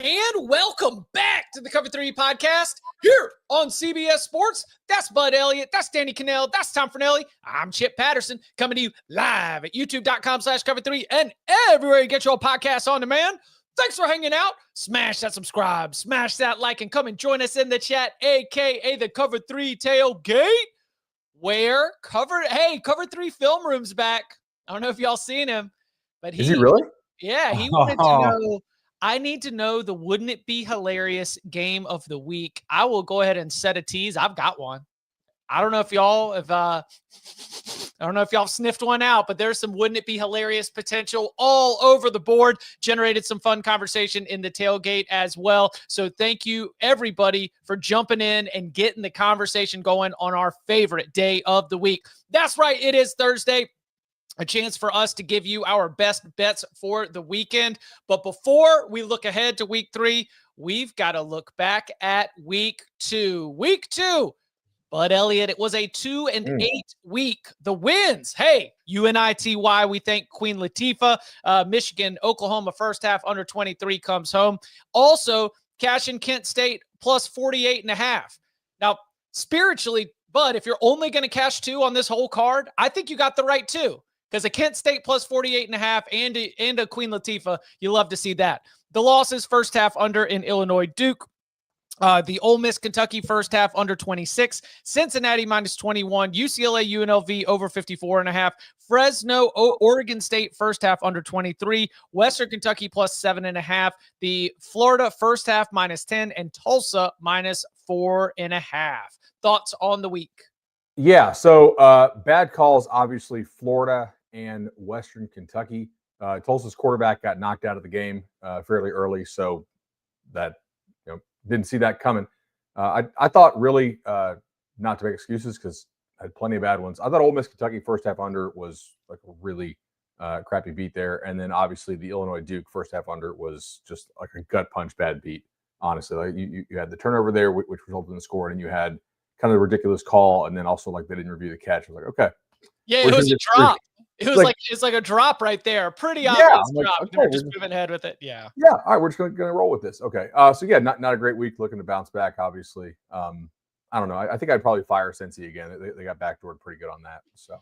And welcome back to the Cover 3 podcast here on CBS Sports. That's Bud Elliott. That's Danny Kanell. That's Tom Fornelli. I'm Chip Patterson coming to you live at youtube.com/cover3 and everywhere you get your podcasts on demand. Thanks for hanging out. Smash that subscribe, smash that like, and come and join us in the chat, a.k.a. the Cover 3 tailgate, where Cover 3 Film Room's back. I don't know if y'all seen him, but Is he really? Yeah, he wanted to know. I need to know the wouldn't it be hilarious game of the week. I will go ahead and set a tease. I've got one. I don't know if y'all sniffed one out, but there's some wouldn't it be hilarious potential all over the board. Generated some fun conversation in the tailgate as well. So thank you everybody for jumping in and getting the conversation going on our favorite day of the week. That's right. It is Thursday. A chance for us to give you our best bets for the weekend. But before we look ahead to week 3, we've got to look back at week 2. Week 2, Bud Elliott, it was a 2-8 week. The wins, hey, UNITY, we thank Queen Latifah. Michigan, Oklahoma first half under 23 comes home. Also, cash in Kent State plus 48.5. Now, spiritually, Bud, if you're only going to cash 2 on this whole card, I think you got the right 2. Because a Kent State plus 48.5 and a Queen Latifah, you love to see that. The losses, first half under in Illinois Duke. The Ole Miss Kentucky first half under 26. Cincinnati minus 21. UCLA UNLV over 54.5. Fresno Oregon State first half under 23. Western Kentucky plus 7.5. The Florida first half minus 10 and Tulsa minus 4.5. Thoughts on the week? Yeah, so bad calls, obviously, Florida and Western Kentucky. Tulsa's quarterback got knocked out of the game fairly early, so that didn't see that coming. I thought really, not to make excuses because I had plenty of bad ones. I thought Ole Miss Kentucky first half under was like a really crappy beat there, and then obviously the Illinois Duke first half under was just like a gut punch bad beat. Honestly, like you had the turnover there, which resulted in the score, and you had kind of a ridiculous call, and then also like they didn't review the catch. I was like, okay, yeah, it was a drop. It was like it's like a drop right there, pretty obvious drop. Okay, we're just moving ahead with it. Yeah. All right, we're just gonna roll with this. Okay, so yeah, not a great week. Looking to bounce back, obviously. I don't know. I think I'd probably fire Cincy again. They got backdoored pretty good on that. So.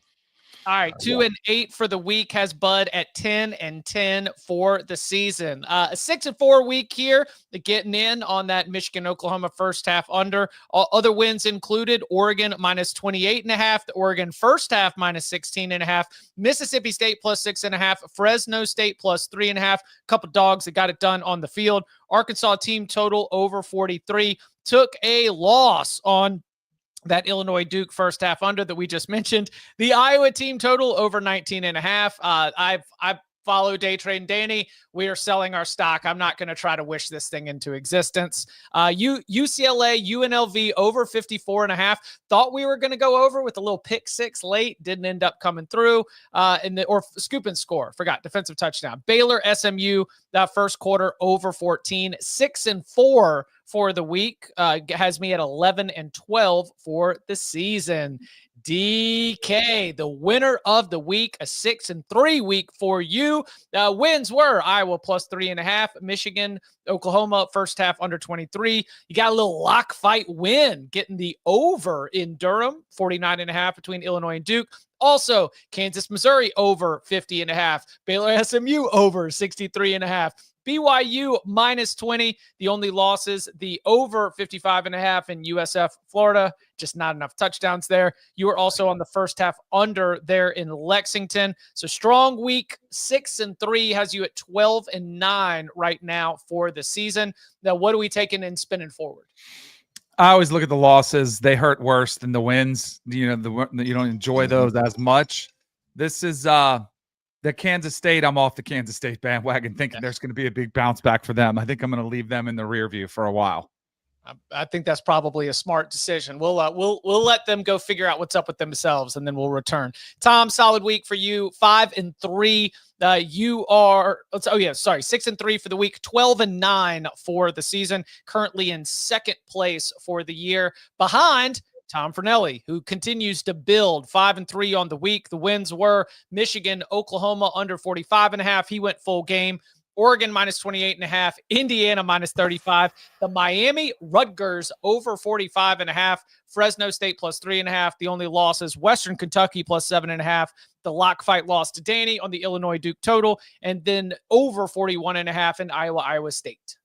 All right, 2-8 for the week has Bud at 10-10 for the season. A 6-4 week here, getting in on that Michigan-Oklahoma first half under. Other wins included Oregon minus 28.5, the Oregon first half minus 16.5, Mississippi State plus 6.5, Fresno State plus 3.5. A couple dogs that got it done on the field. Arkansas team total over 43. Took a loss on that Illinois Duke first half under that we just mentioned. The Iowa team total over 19.5. I've followed Day Trade Danny. We are selling our stock. I'm not going to try to wish this thing into existence. UCLA, UNLV over 54.5. Thought we were going to go over with a little pick 6 late. Didn't end up coming through. Or scoop and score. Forgot. Defensive touchdown. Baylor, SMU, that first quarter over 14. 6-4 for the week. Has me at 11-12 for the season. DK, the winner of the week, a 6-3 week for you. Wins were Iowa plus 3.5, Michigan, Oklahoma first half under 23. You got a little lock fight win, getting the over in Durham, 49.5 between Illinois and Duke. Also, Kansas, Missouri over 50.5. Baylor, SMU over 63.5. BYU minus 20. The only losses, the over 55.5 in USF, Florida. Just not enough touchdowns there. You were also on the first half under there in Lexington. So strong week. 6-3 has you at 12-9 right now for the season. Now, what are we taking and spinning forward? I always look at the losses. They hurt worse than the wins. You don't enjoy those as much. This is the Kansas State. I'm off the Kansas State bandwagon thinking there's going to be a big bounce back for them. I think I'm going to leave them in the rear view for a while. I think that's probably a smart decision. We'll let them go figure out what's up with themselves, and then we'll return. Tom, solid week for you. 5-3. You are 6-3 for the week. 12-9 for the season. Currently in second place for the year, behind Tom Fornelli, who continues to build. 5-3 on the week. The wins were Michigan, Oklahoma under 45.5. He went full game. Oregon minus 28.5, Indiana minus 35, the Miami Rutgers over 45.5, Fresno State plus 3.5. The only losses, Western Kentucky plus 7.5. The lock fight loss to Danny on the Illinois Duke total, and then over 41.5 in Iowa State.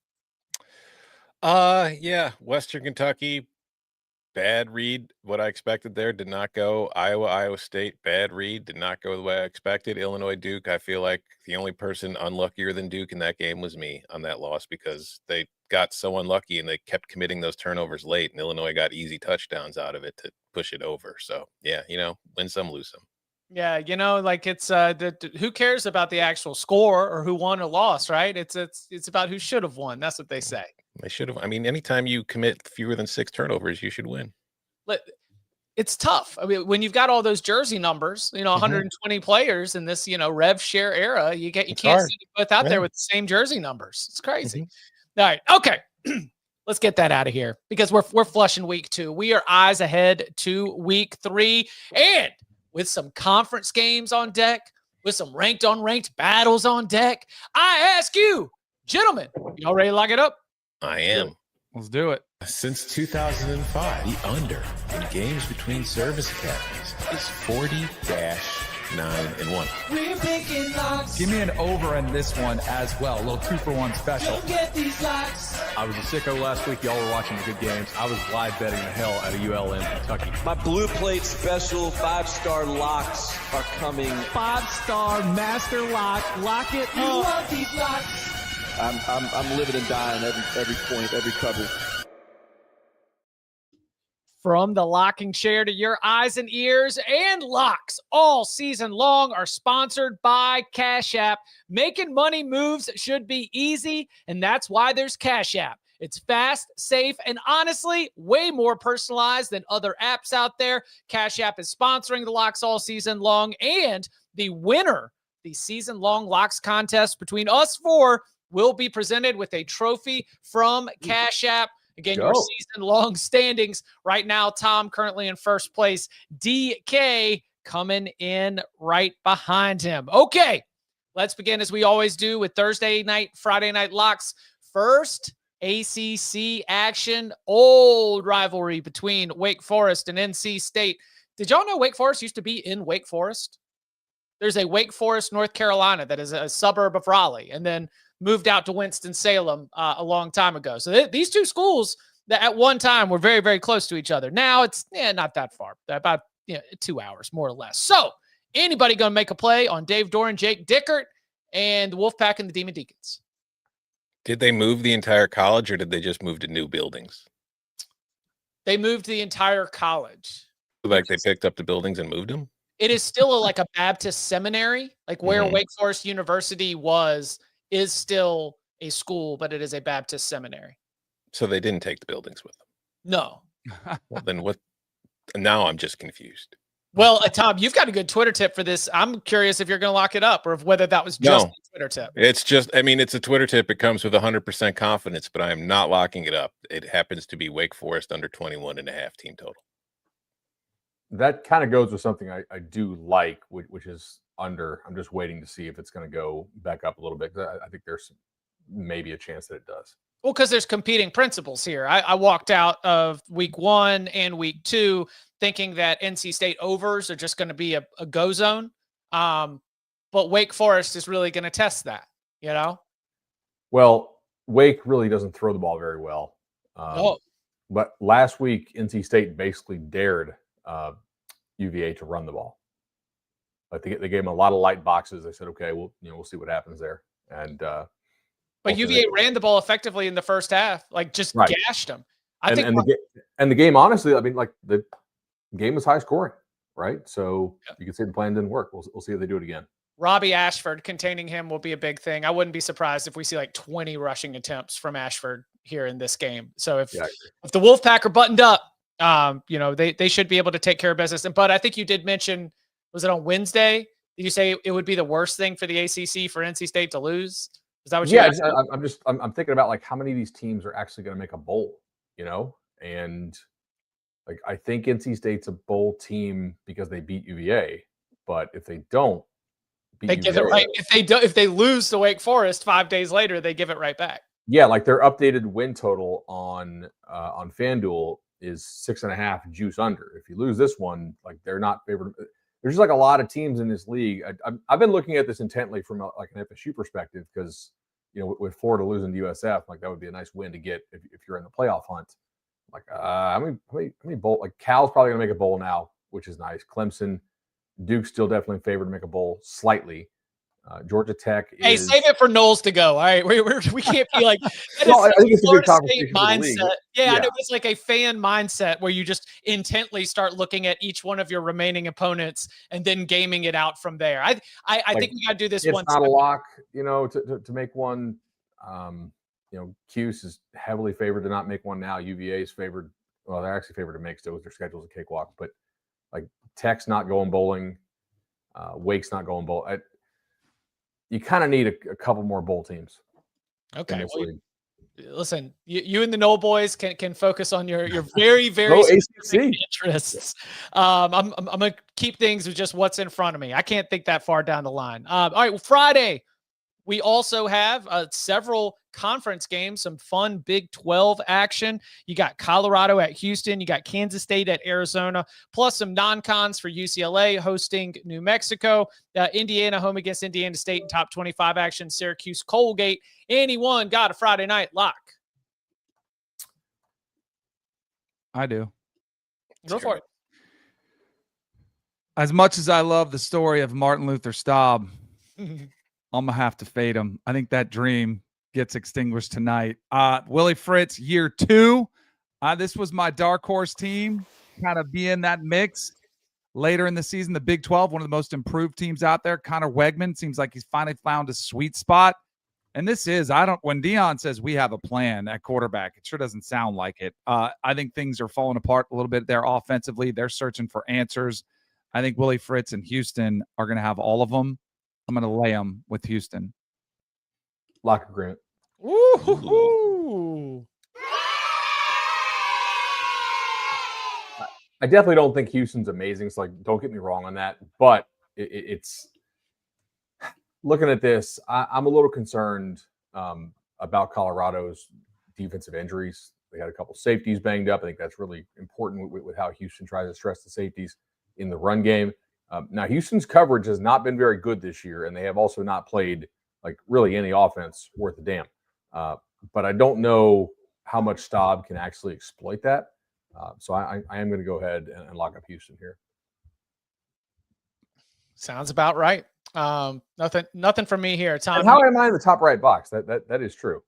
Yeah, Western Kentucky, bad read. What I expected there did not go. Iowa State, bad read, did not go the way I expected. Illinois Duke, I feel like the only person unluckier than Duke in that game was me on that loss, because they got so unlucky and they kept committing those turnovers late, and Illinois got easy touchdowns out of it to push it over. So yeah, win some, lose some. Yeah, it's who cares about the actual score or who won or lost, right? It's about who should have won. That's what they say. They should have. I mean, anytime you commit fewer than 6 turnovers, you should win. It's tough. I mean, when you've got all those jersey numbers, 120 players in this, rev share era, you can't see both out there with the same jersey numbers. It's crazy. All right. Okay. Let's get that out of here, because we're flushing week 2. We are eyes ahead to week 3, and with some conference games on deck, with some ranked unranked battles on deck. I ask you, gentlemen, y'all ready to lock it up? I am. Let's do it. Since 2005, the under in games between service academies is 40-9-1. We're picking locks. Give me an over in this one as well. A little 2-for-1 special. Don't get these locks. I was a sicko last week. Y'all were watching the good games. I was live betting the hell out of ULM Kentucky. My Blue Plate special 5-star locks are coming. 5-star master lock. Lock it You up. want these locks. I'm living and dying every point, every cover. From the locking chair to your eyes and ears, and locks all season long are sponsored by Cash App. Making money moves should be easy, and that's why there's Cash App. It's fast, safe, and honestly, way more personalized than other apps out there. Cash App is sponsoring the locks all season long, and the winner, the season-long locks contest between us 4, will be presented with a trophy from Cash App. Again, your season-long standings right now. Tom currently in first place. DK coming in right behind him. Okay, let's begin as we always do with Thursday night, Friday night locks. First, ACC action. Old rivalry between Wake Forest and NC State. Did y'all know Wake Forest used to be in Wake Forest? There's a Wake Forest, North Carolina that is a suburb of Raleigh, and then moved out to Winston-Salem a long time ago. So these two schools that at one time were very, very close to each other. Now it's not that far, about 2 hours, more or less. So anybody going to make a play on Dave Doran, Jake Dickert, and the Wolfpack and the Demon Deacons? Did they move the entire college, or did they just move to new buildings? They moved the entire college. Like they picked up the buildings and moved them? It is still like a Baptist seminary, like where Wake Forest University is still a school, but it is a Baptist seminary. So they didn't take the buildings with them? No. Well, then what? Now I'm just confused. Well, Tom, you've got a good Twitter tip for this. I'm curious if you're going to lock it up, or if whether that was just a Twitter tip. It's just, it's a Twitter tip. It comes with 100% confidence, but I am not locking it up. It happens to be Wake Forest under 21.5 team total. That kind of goes with something I do like, which is under. I'm just waiting to see if it's going to go back up a little bit. I think there's maybe a chance that it does. Well, because there's competing principles here. I walked out of week 1 and week 2 thinking that NC State overs are just going to be a go zone. But Wake Forest is really going to test that, Well, Wake really doesn't throw the ball very well. But last week, NC State basically dared UVA to run the ball. Like they gave them a lot of light boxes. They said, okay, we'll see what happens there. And but UVA ran the ball effectively in the first half, gashed them. The game, honestly, the game was high scoring, right? So you can say the plan didn't work. We'll see if they do it again. Robbie Ashford, containing him will be a big thing. I wouldn't be surprised if we see 20 rushing attempts from Ashford here in this game. So if the Wolfpack are buttoned up, they should be able to take care of business. But I think you did mention, was it on Wednesday? Did you say it would be the worst thing for the ACC for NC State to lose? Is that what you? I'm thinking about how many of these teams are actually going to make a bowl, and I think NC State's a bowl team because they beat UVA, but if they don't, They give it right. If they lose to Wake Forest 5 days later, they give it right back. Yeah, like their updated win total on FanDuel is 6.5 juice under. If you lose this one, like they're not favored. There's just like a lot of teams in this league. I've been looking at this intently from like an FSU perspective because with Florida losing to USF, like that would be a nice win to get if you're in the playoff hunt. Like how many bowl? Like Cal's probably gonna make a bowl now, which is nice. Clemson, Duke's still definitely favored to make a bowl slightly. Georgia Tech. Hey, save it for Knowles to go. All right, we can't be like. Well, I think it's a good Florida conversation State for the league. mindset. Yeah, I know it's like a fan mindset where you just intently start looking at each one of your remaining opponents and then gaming it out from there. I think we got to do this. It's one not a lock, to make one. Cuse is heavily favored to not make one now. UVA is favored. Well, they're actually favored to make still with their schedule's a cakewalk. But like Tech's not going bowling. Wake's not going bowling. You kind of need a couple more bowl teams. Okay. Listen, you and the Knoll boys can focus on your very, very specific interests. I'm going to keep things with just what's in front of me. I can't think that far down the line. All right. Well, Friday, we also have several conference games, some fun Big 12 action. You got Colorado at Houston. You got Kansas State at Arizona, plus some non-cons for UCLA hosting New Mexico. Indiana home against Indiana State in top 25 action. Syracuse Colgate. Anyone got a Friday night lock? I do. Go for it. As much as I love the story of Martin Luther Staub, I'm going to have to fade him. I think that dream gets extinguished tonight. Willie Fritz, year 2. This was my dark horse team, kind of be in that mix. Later in the season, the Big 12, one of the most improved teams out there. Connor Wegman seems like he's finally found a sweet spot. And this is, when Deion says we have a plan at quarterback, it sure doesn't sound like it. I think things are falling apart a little bit there offensively. They're searching for answers. I think Willie Fritz and Houston are going to have all of them. I'm going to lay them with Houston. Lock agreement. Ooh. I definitely don't think Houston's amazing. So, don't get me wrong on that. But it's looking at this, I'm a little concerned about Colorado's defensive injuries. They had a couple safeties banged up. I think that's really important with how Houston tries to stress the safeties in the run game. Now, Houston's coverage has not been very good this year, and they have also not played really any offense worth a damn. But I don't know how much Staub can actually exploit that. So I am going to go ahead and lock up Houston here. Sounds about right. Nothing from me here. Tom, and how am I in the top right box? That is true.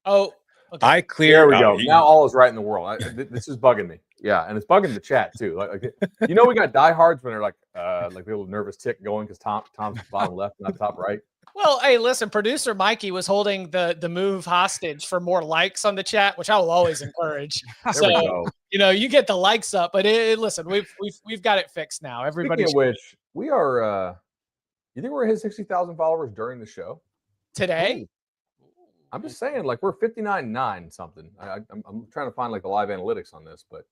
Oh, okay. I clear. There we go. Now all is right in the world. This is bugging me. Yeah, and it's bugging the chat too. We got diehards when they're like the little nervous tick going because Tom's bottom left, not top right. Well, hey, listen, producer Mikey was holding the move hostage for more likes on the chat, which I will always encourage. So you get the likes up, but listen, we've got it fixed now. Everybody. Speaking of which, we are. You think we're at his 60,000 followers during the show today? Ooh. I'm just saying, we're 59.9 something. I'm trying to find the live analytics on this, but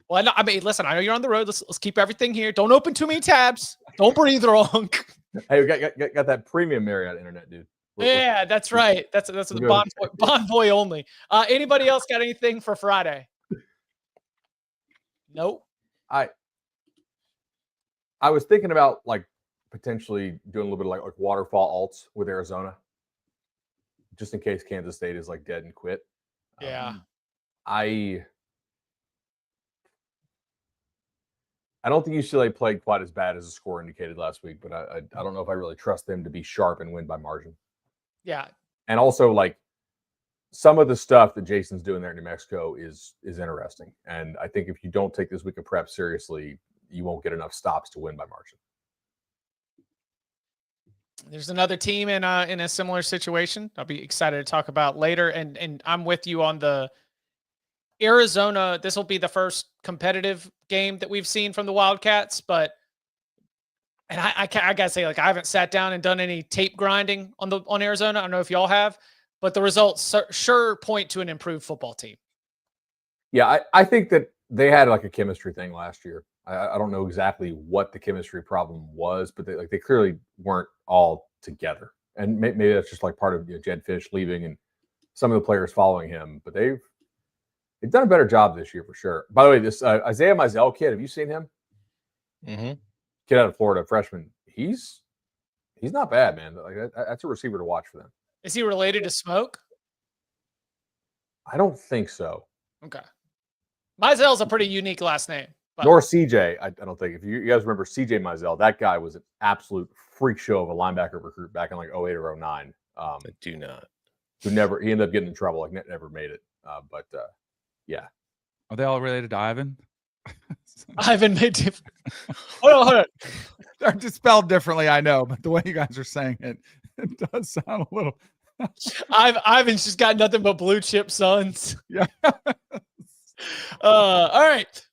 I mean, listen, I know you're on the road. Let's keep everything here. Don't open too many tabs. Don't breathe wrong. Hey, we got that premium Marriott internet, dude. That's right. That's the Bond Boy only. Anybody else got anything for Friday? Nope. I was thinking about potentially doing a little bit of waterfall alts with Arizona, just in case Kansas State is dead and quit. Yeah. I don't think UCLA played quite as bad as the score indicated last week, but I don't know if I really trust them to be sharp and win by margin. Yeah. And also, some of the stuff that Jason's doing there in New Mexico is interesting. And I think if you don't take this week of prep seriously, you won't get enough stops to win by margin. There's another team in a similar situation I'll be excited to talk about later. And I'm with you on the Arizona. This will be the first competitive game that we've seen from the Wildcats, but I gotta say, I haven't sat down and done any tape grinding on Arizona. I don't know if y'all have, but the results sure point to an improved football team. Yeah, I think that they had a chemistry thing last year. I don't know exactly what the chemistry problem was, but they clearly weren't all together. And maybe that's just like part of Jed Fish leaving and some of the players following him. But they've done a better job this year for sure. By the way, this Isaiah Mizell kid, have you seen him? Mm-hmm. Kid out of Florida, freshman. He's not bad, man. Like that's a receiver to watch for them. Is he related to Smoke? I don't think so. Okay. Mizell's a pretty unique last name. But Nor CJ. I don't think. If you guys remember CJ Mizell, that guy was an absolute freak show of a linebacker recruit back in like 08 or 09. I do not. He ended up getting in trouble, like never made it. But yeah. Are they all related to Ivan? Ivan made different. Hold on. They're just spelled differently, I know, but the way you guys are saying it, it does sound a little. Ivan's just got nothing but blue chip sons. Yeah. All right.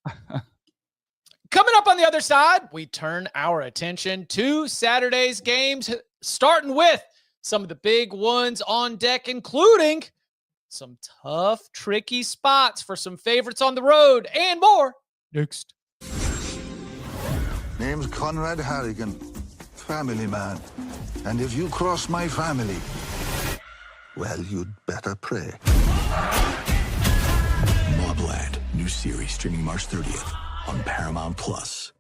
Coming up on the other side, we turn our attention to Saturday's games, starting with some of the big ones on deck, including some tough, tricky spots for some favorites on the road and more. Next. Name's Conrad Harrigan, family man. And if you cross my family, well, you'd better pray. Mobland, new series streaming March 30th on Paramount Plus.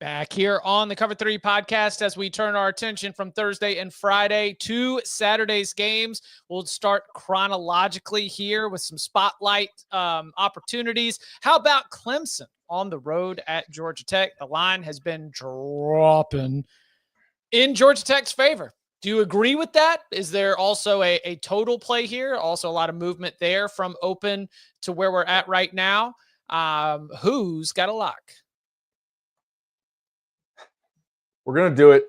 Back here on the Cover 3 podcast as we turn our attention from Thursday and Friday to Saturday's games. We'll start chronologically here with some spotlight opportunities. How about Clemson on the road at Georgia Tech? The line has been dropping in Georgia Tech's favor. Do you agree with that? Is there also a total play here? Also a lot of movement there from open to where we're at right now. Who's got a lock? We're going to do it.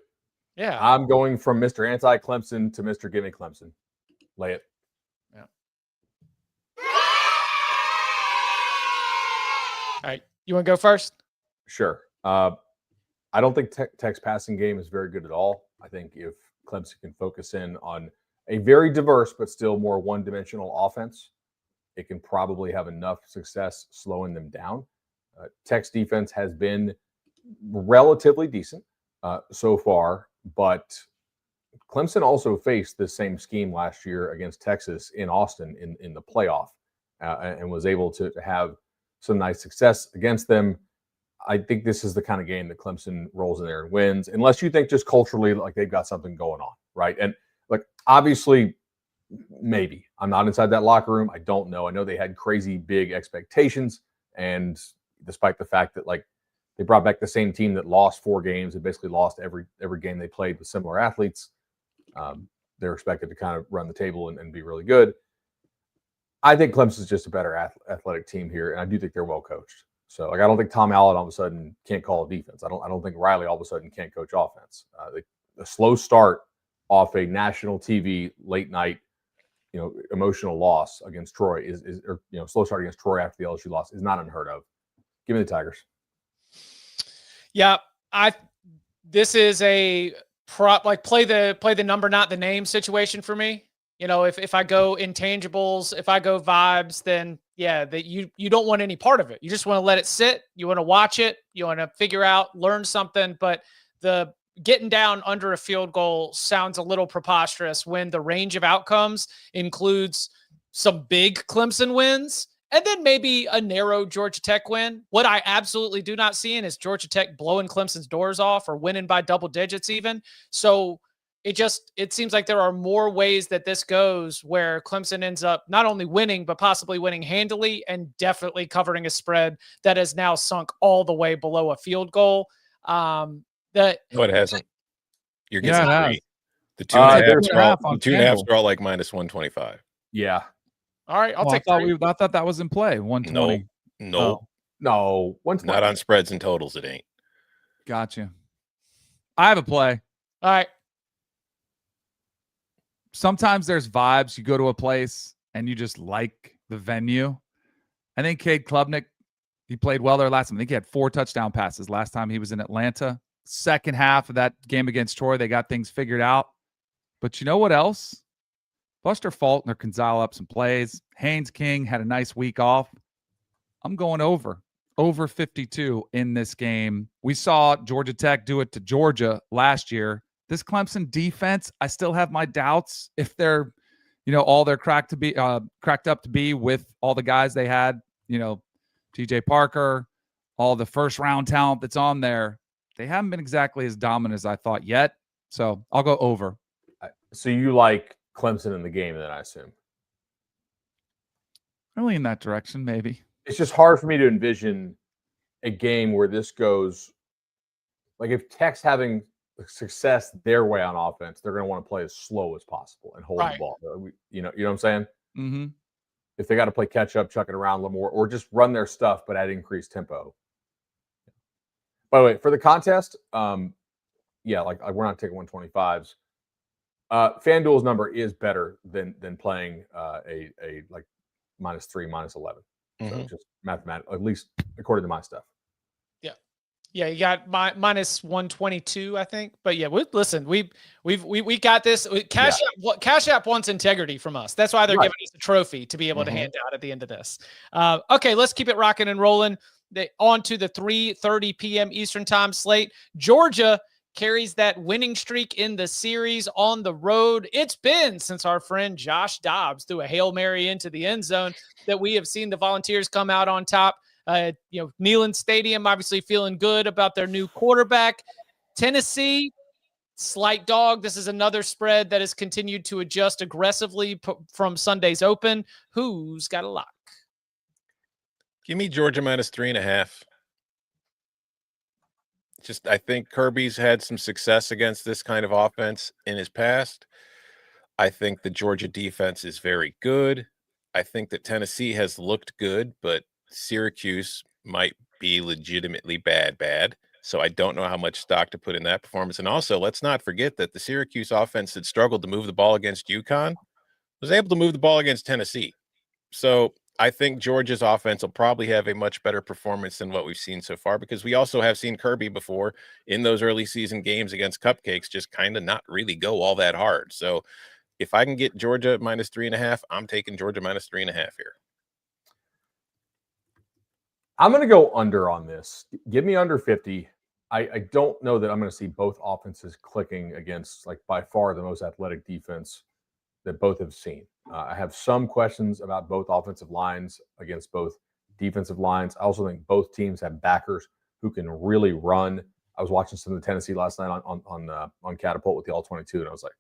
Yeah. I'm going from Mr. Anti-Clemson to Mr. Gimme Clemson. Lay it. Yeah. All right. You want to go first? Sure. I don't think Tech's passing game is very good at all. I think if Clemson can focus in on a very diverse but still more one-dimensional offense, it can probably have enough success slowing them down. Tech's defense has been relatively decent so far, but Clemson also faced the same scheme last year against Texas in Austin in the playoff and was able to have some nice success against them. I think this is the kind of game that Clemson rolls in there and wins, unless you think just culturally like they've got something going on, right? And like obviously, maybe I'm not inside that locker room. I don't know. I know they had crazy big expectations, and despite the fact that like they brought back the same team that lost 4 games and basically lost every game they played with similar athletes, they're expected to kind of run the table and be really good. I think Clemson's just a better athletic team here, and I do think they're well coached. So, like, I don't think Tom Allen all of a sudden can't call a defense. I don't think Riley all of a sudden can't coach offense. The slow start off a national TV late night, emotional loss against Troy slow start against Troy after the LSU loss is not unheard of. Give me the Tigers. Yeah, this is a prop, like play the number, not the name situation for me. If I go intangibles, if I go vibes, then yeah, that you don't want any part of it. You just want to let it sit. You want to watch it. You want to figure out, learn something. But the getting down under a field goal sounds a little preposterous when the range of outcomes includes some big Clemson wins and then maybe a narrow Georgia Tech win. What I absolutely do not see is Georgia Tech blowing Clemson's doors off or winning by double digits even. So it seems like there are more ways that this goes where Clemson ends up not only winning, but possibly winning handily and definitely covering a spread that has now sunk all the way below a field goal. No, it hasn't. You're getting three. The 2.5 are all like minus 125. Yeah. All right. I'll take I thought that was in play. 120. No. 120. Not on spreads and totals. It ain't. Gotcha. I have a play. All right. Sometimes there's vibes. You go to a place and you just like the venue. I think Cade Klubnik, he played well there last time. I think he had 4 touchdown passes last time he was in Atlanta. Second half of that game against Troy, they got things figured out. But you know what else? Buster Faulkner can dial up some plays. Haynes King had a nice week off. I'm going over. over 52 in this game. We saw Georgia Tech do it to Georgia last year. This Clemson defense, I still have my doubts if they're, all they're cracked up to be with all the guys they had, TJ Parker, all the first round talent that's on there. They haven't been exactly as dominant as I thought yet. So I'll go over. So you like Clemson in the game, then, I assume? Really in that direction, maybe. It's just hard for me to envision a game where this goes, like if Tech's having success their way on offense, they're going to want to play as slow as possible and hold the ball. You know what I'm saying? Mm-hmm. If they got to play catch up, chuck it around a little more, or just run their stuff but at increased tempo. By the way, for the contest, like we're not taking 125s. FanDuel's number is better than playing a like -3, -11. So just mathematical, at least according to my stuff. Yeah, you got minus 122, I think. But yeah, we got this. Cash App wants integrity from us. That's why they're giving us a trophy to be able to hand out at the end of this. Okay, let's keep it rocking and rolling. On to the 3:30 p.m. Eastern time slate. Georgia carries that winning streak in the series on the road. It's been since our friend Josh Dobbs threw a Hail Mary into the end zone that we have seen the Volunteers come out on top. Neyland Stadium obviously feeling good about their new quarterback. Tennessee, slight dog. This is another spread that has continued to adjust aggressively from Sunday's open. Who's got a lock? Give me Georgia -3.5. I think Kirby's had some success against this kind of offense in his past. I think the Georgia defense is very good. I think that Tennessee has looked good, but Syracuse might be legitimately bad. So I don't know how much stock to put in that performance. And also, let's not forget that the Syracuse offense that struggled to move the ball against UConn was able to move the ball against Tennessee. So I think Georgia's offense will probably have a much better performance than what we've seen so far, because we also have seen Kirby before in those early season games against Cupcakes just kind of not really go all that hard. So if I can get Georgia -3.5, I'm taking Georgia -3.5 here. I'm going to go under on this. Give me under 50. I don't know that I'm going to see both offenses clicking against, like, by far the most athletic defense that both have seen. I have some questions about both offensive lines against both defensive lines. I also think both teams have backers who can really run. I was watching some of the Tennessee last night on Catapult with the All-22, and I was like,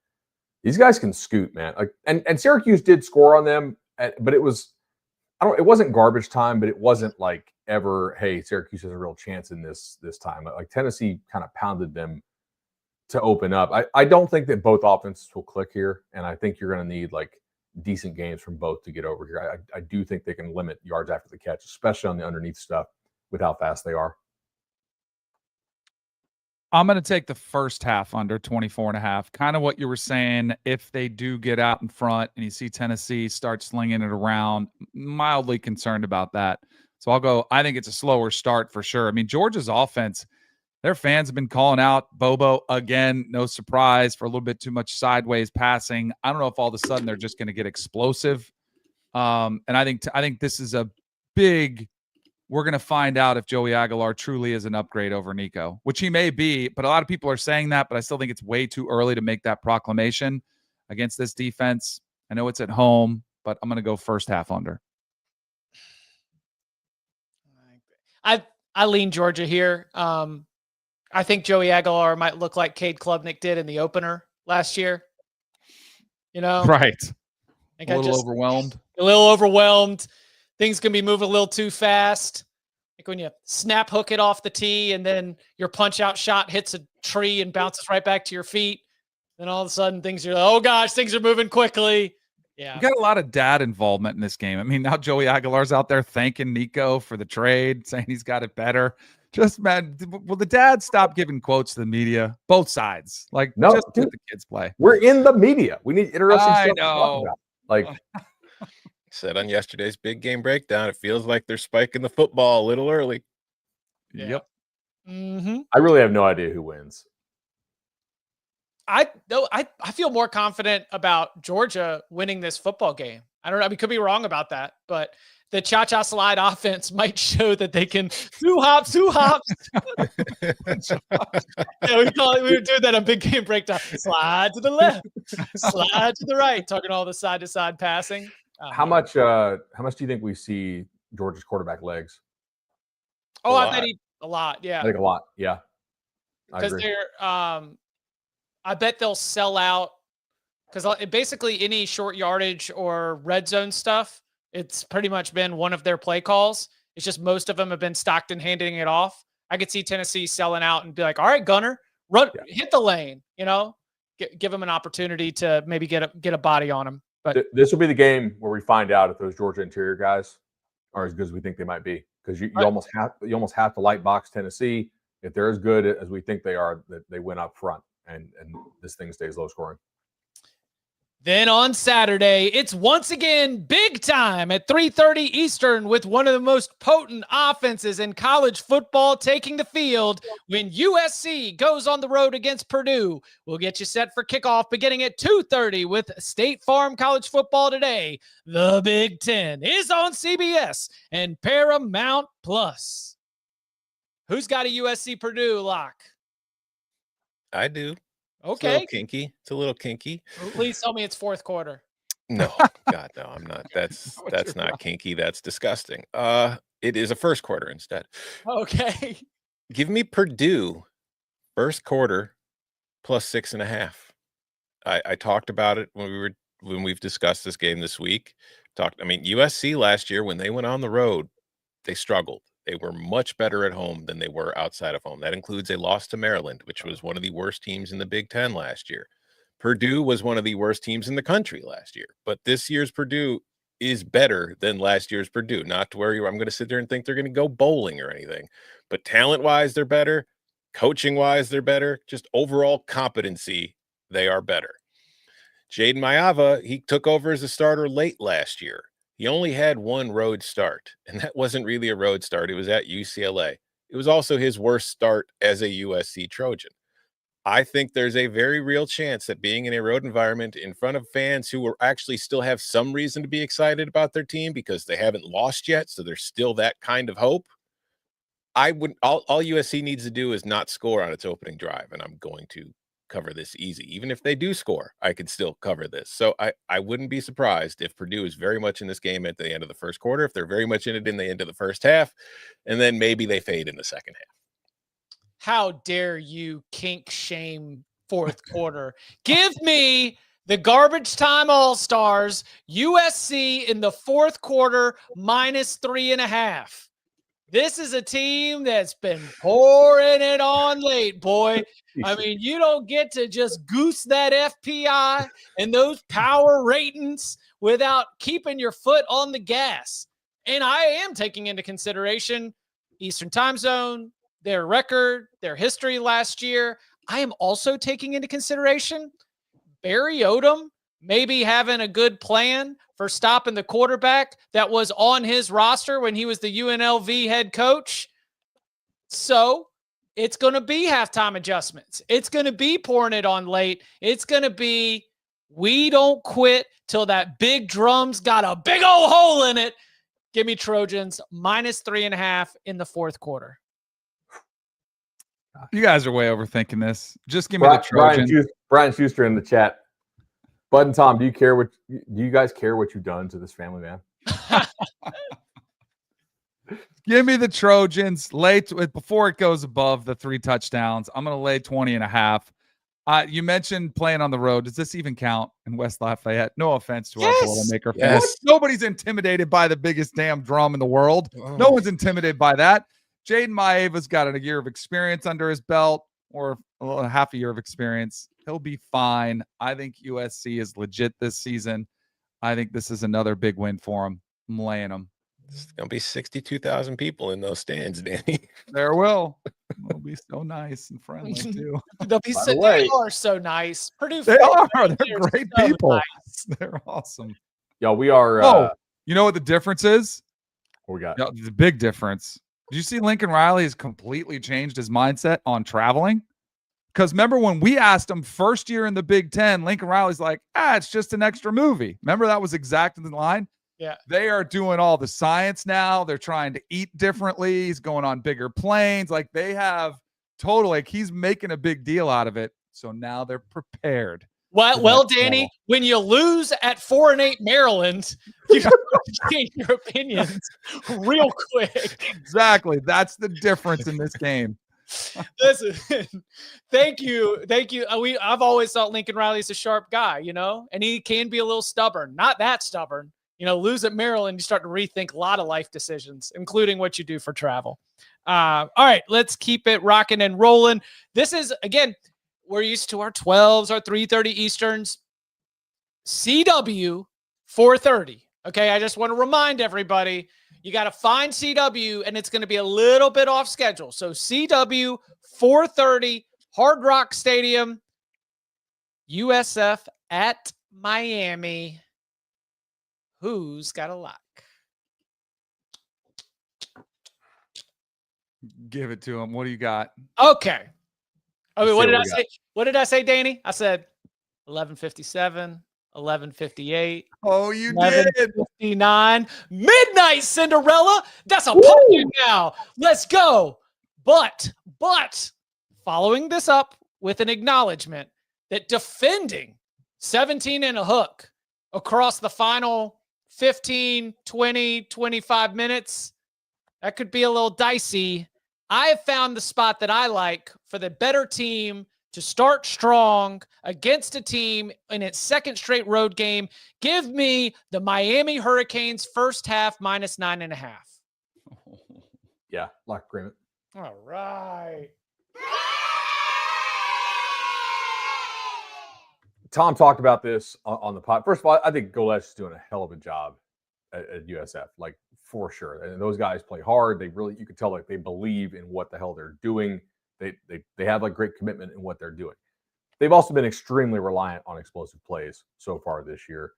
these guys can scoot, man. Like, and Syracuse did score on them, but it wasn't garbage time, but it wasn't like ever, hey, Syracuse has a real chance in this time. Like Tennessee kind of pounded them to open up. I don't think that both offenses will click here, and I think you're going to need like decent games from both to get over here. I do think they can limit yards after the catch, especially on the underneath stuff with how fast they are. I'm going to take the first half under 24.5. Kind of what you were saying. If they do get out in front and you see Tennessee start slinging it around, mildly concerned about that. So I'll go, I think it's a slower start for sure. I mean, Georgia's offense, their fans have been calling out Bobo again. No surprise, for a little bit too much sideways passing. I don't know if all of a sudden they're just going to get explosive. And I think this is a big. We're going to find out if Joey Aguilar truly is an upgrade over Nico, which he may be, but a lot of people are saying that, but I still think it's way too early to make that proclamation against this defense. I know it's at home, but I'm going to go first half under. I lean Georgia here. I think Joey Aguilar might look like Cade Klubnik did in the opener last year. Right. A little overwhelmed. Things can be moving a little too fast. Like when you snap hook it off the tee and then your punch out shot hits a tree and bounces right back to your feet. Then all of a sudden things are, oh gosh, things are moving quickly. Yeah. We got a lot of dad involvement in this game. I mean, now Joey Aguilar's out there thanking Nico for the trade, saying he's got it better. Just, man, will the dad stop giving quotes to the media? Both sides. Like, no, just let the kids play. We're in the media. We need interesting stuff to know. talk about. Like, said on yesterday's big game breakdown, it feels like they're spiking the football a little early. Yeah. Yep. Mm-hmm. I really have no idea who wins. I feel more confident about Georgia winning this football game. I don't know. We could be wrong about that, but the cha-cha slide offense might show that they can two hops. Yeah, we were doing that on Big Game Breakdown. Slide to the left, slide to the right, talking all the side-to-side passing. How much do you think we see Georgia's quarterback legs? I bet a lot. Yeah, I think a lot. Yeah, because I bet they'll sell out. Because basically any short yardage or red zone stuff, it's pretty much been one of their play calls. It's just most of them have been Stockton handing it off. I could see Tennessee selling out and be like, all right, Gunner, run, hit the lane, give them an opportunity to maybe get a body on them. But this will be the game where we find out if those Georgia interior guys are as good as we think they might be. Because you almost have to light box Tennessee. If they're as good as we think they are, that they win up front and this thing stays low scoring. Then on Saturday, it's once again big time at 3:30 Eastern with one of the most potent offenses in college football taking the field when USC goes on the road against Purdue. We'll get you set for kickoff beginning at 2:30 with State Farm College Football Today. The Big Ten is on CBS and Paramount Plus. Who's got a USC-Purdue lock? I do. Okay. It's a little kinky. Please tell me it's fourth quarter. No, God, no, I'm not. That's not kinky. That's disgusting. It is a first quarter instead. Okay. Give me Purdue first quarter plus 6.5. I talked about it when we've discussed this game this week. USC last year when they went on the road, they struggled. They were much better at home than they were outside of home. That includes a loss to Maryland, which was one of the worst teams in the Big Ten last year. Purdue was one of the worst teams in the country last year. But this year's Purdue is better than last year's Purdue. Not to where I'm going to sit there and think they're going to go bowling or anything. But talent-wise, they're better. Coaching-wise, they're better. Just overall competency, they are better. Jaden Maiava, he took over as a starter late last year. He only had one road start, and that wasn't really a road start. It was at UCLA. It was also his worst start as a USC Trojan. I think there's a very real chance that being in a road environment in front of fans who will actually still have some reason to be excited about their team because they haven't lost yet, so there's still that kind of hope. All USC needs to do is not score on its opening drive, and I'm going to cover this easy. Even if they do score, I could still cover this. So I wouldn't be surprised if Purdue is very much in this game at the end of the first quarter, if they're very much in it in the end of the first half, and then maybe they fade in the second half. How dare you kink shame fourth quarter? Give me the garbage time all-stars, USC in the fourth quarter minus 3.5. This is a team that's been pouring it on late, boy. I mean, you don't get to just goose that FPI and those power ratings without keeping your foot on the gas. And I am taking into consideration Eastern time zone, their record, their history last year. I am also taking into consideration Barry Odom maybe having a good plan for stopping the quarterback that was on his roster when he was the UNLV head coach. So it's going to be halftime adjustments. It's going to be pouring it on late. It's going to be, we don't quit till that big drum's got a big old hole in it. Give me Trojans minus 3.5 in the fourth quarter. You guys are way overthinking this. Just give me the Trojans. Brian Schuster in the chat. Bud and Tom, do you guys care what you've done to this family, man? Give me the Trojans late before it goes above the 3 touchdowns. I'm going to lay 20.5. You mentioned playing on the road. Does this even count in West Lafayette? No offense to our Boilermaker fans. Nobody's intimidated by the biggest damn drum in the world. Oh. No one's intimidated by that. Jaden Maiava's got a year of experience under his belt, or half a year of experience. He'll be fine. I think USC is legit this season. I think this is another big win for him. I'm laying them. There's going to be 62,000 people in those stands, Danny. There will. They'll be so nice and friendly, too. They are so nice. Purdue they are. They're great so people. Nice. They're awesome. Yo, we are. You know what the difference is? What we got? Yo, the big difference. Did you see Lincoln Riley has completely changed his mindset on traveling? Because remember when we asked him first year in the Big Ten, Lincoln Riley's like, it's just an extra movie. Remember that was exactly the line? Yeah. They are doing all the science now. They're trying to eat differently. He's going on bigger planes. Like they have totally, like he's making a big deal out of it. So now they're prepared. Well, Danny, when you lose at 4-8 Maryland, you change your opinions real quick. Exactly. That's the difference in this game. Listen, thank you. I've always thought Lincoln Riley's a sharp guy, and he can be a little stubborn. Not that stubborn. Lose at Maryland, you start to rethink a lot of life decisions, including what you do for travel. All right, let's keep it rocking and rolling. This is, again, we're used to our 12s, our 3:30 Easterns. CW 4:30. Okay, I just want to remind everybody, you got to find CW, and it's going to be a little bit off schedule. So CW 4:30, Hard Rock Stadium, USF at Miami. Who's got a lock? Give it to him. What do you got? Okay. I mean, what did I got. say? What did I say, Danny? I said 11:57, 11:58. Oh, you did. 11:59. Midnight Cinderella. That's a pumpkin now. Let's go. But following this up with an acknowledgement that defending 17 and a hook across the final 15, 20, 25 minutes, that could be a little dicey. I have found the spot that I like for the better team to start strong against a team in its second straight road game. Give me the Miami Hurricanes first half -9.5. Yeah, lock agreement. All right. Tom talked about this on the pod. First of all, I think Golesh is doing a hell of a job at USF, like for sure. And those guys play hard. They really, you can tell like they believe in what the hell they're doing. They have like great commitment in what they're doing. They've also been extremely reliant on explosive plays so far this year.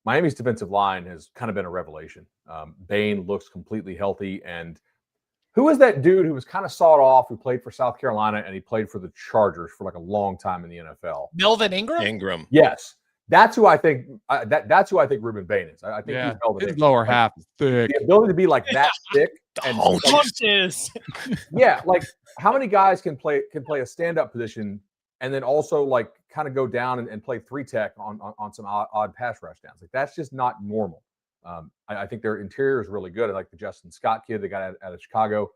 Miami's defensive line has kind of been a revelation. Bain looks completely healthy. And who is that dude who was kind of sawed off, who played for South Carolina and he played for the Chargers for like a long time in the NFL? Melvin Ingram? Ingram. Yes. That's who I think. That's who I think Ruben Bain is. I think he's Melvin his Ingram. lower half is thick. The ability to be like that thick and Punches. yeah, like how many guys can play a stand-up position and then also like kind of go down and play 3-tech on some odd pass rush downs? Like that's just not normal. I think their interior is really good. I like the Justin Scott kid they got out of Chicago.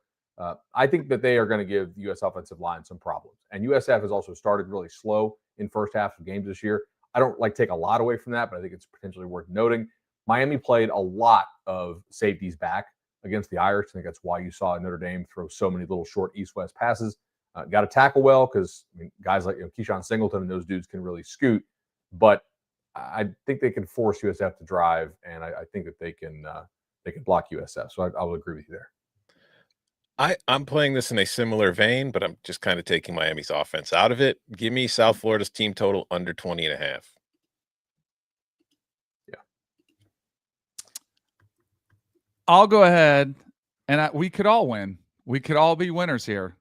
I think that they are going to give the U.S. offensive line some problems. And USF has also started really slow in first half of games this year. I don't like take a lot away from that, but I think it's potentially worth noting. Miami played a lot of safeties back against the Irish. I think that's why you saw Notre Dame throw so many little short east-west passes. Got to tackle well because guys like Keyshawn Singleton and those dudes can really scoot. But I think they can force USF to drive, and I think that they can block USF. So I will agree with you there. I'm playing this in a similar vein, but I'm just kind of taking Miami's offense out of it. Give me South Florida's team total under 20.5. Yeah. I'll go ahead, and we could all win. We could all be winners here,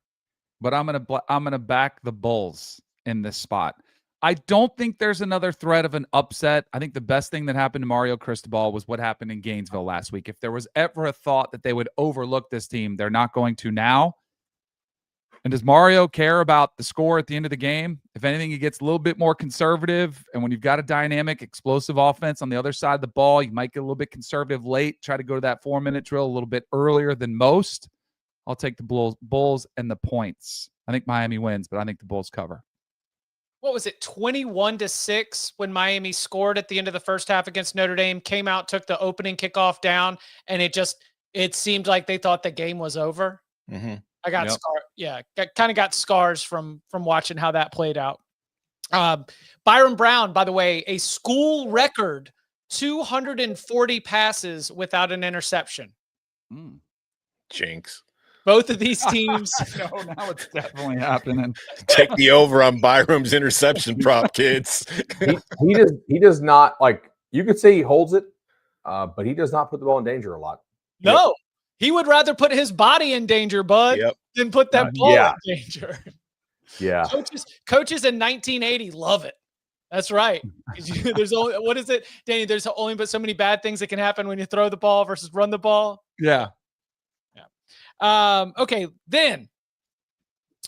but I'm gonna back the Bulls in this spot. I don't think there's another threat of an upset. I think the best thing that happened to Mario Cristobal was what happened in Gainesville last week. If there was ever a thought that they would overlook this team, they're not going to now. And does Mario care about the score at the end of the game? If anything, he gets a little bit more conservative. And when you've got a dynamic, explosive offense on the other side of the ball, you might get a little bit conservative late, try to go to that 4-minute drill a little bit earlier than most. I'll take the Bulls and the points. I think Miami wins, but I think the Bulls cover. What was it, 21-6 when Miami scored at the end of the first half against Notre Dame, came out, took the opening kickoff down, and it seemed like they thought the game was over. Mm-hmm. I got scarred. Yeah, kind of got scars from watching how that played out. Byron Brown, by the way, a school record 240 passes without an interception. Jinx. Both of these teams. No, now it's definitely happening. Take the over on Byram's interception prop, kids. he does not, like, you could say he holds it, but he does not put the ball in danger a lot. No, he would rather put his body in danger, Bud, than put that ball in danger. Yeah. Coaches in 1980 love it. That's right. There's only, what is it, Danny? There's only but so many bad things that can happen when you throw the ball versus run the ball. Yeah. Okay, then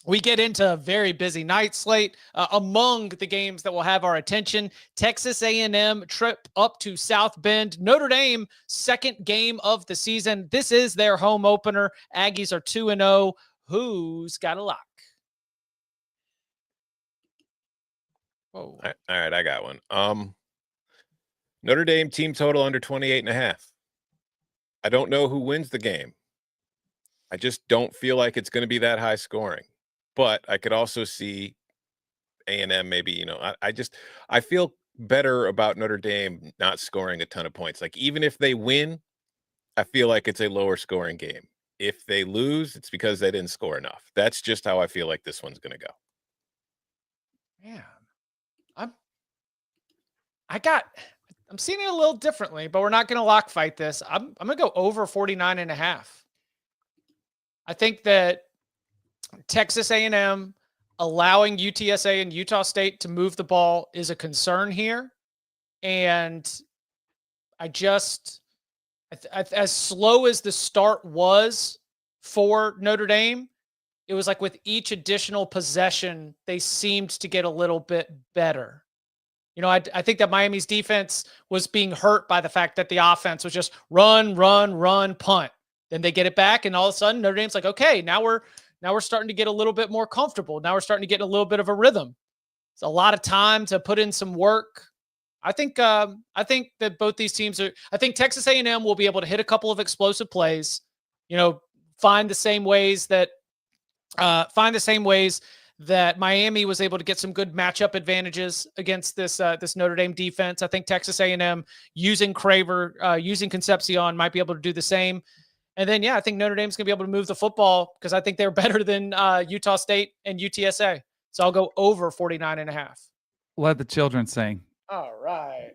we get into a very busy night slate. Among the games that will have our attention, Texas A&M trip up to South Bend. Notre Dame, second game of the season. This is their home opener. Aggies are 2-0. Who's got a lock? Whoa. All right, I got one. Notre Dame team total under 28.5. I don't know who wins the game. I just don't feel like it's going to be that high scoring. But I could also see A&M maybe, I feel better about Notre Dame not scoring a ton of points. Like, even if they win, I feel like it's a lower scoring game. If they lose, it's because they didn't score enough. That's just how I feel like this one's going to go. Man, I'm seeing it a little differently, but we're not going to lock fight this. I'm going to go over 49.5. I think that Texas A&M allowing UTSA and Utah State to move the ball is a concern here. And as slow as the start was for Notre Dame, it was like with each additional possession, they seemed to get a little bit better. I think that Miami's defense was being hurt by the fact that the offense was just run, punt. Then they get it back, and all of a sudden Notre Dame's like, okay, now we're starting to get a little bit more comfortable. Now we're starting to get a little bit of a rhythm. It's a lot of time to put in some work. I think that both these teams are. I think Texas A&M will be able to hit a couple of explosive plays. Find the same ways that Miami was able to get some good matchup advantages against this Notre Dame defense. I think Texas A&M using Craver, using Concepcion might be able to do the same. And then, I think Notre Dame's going to be able to move the football because I think they're better than Utah State and UTSA. So I'll go over 49.5. Let the children sing. All right.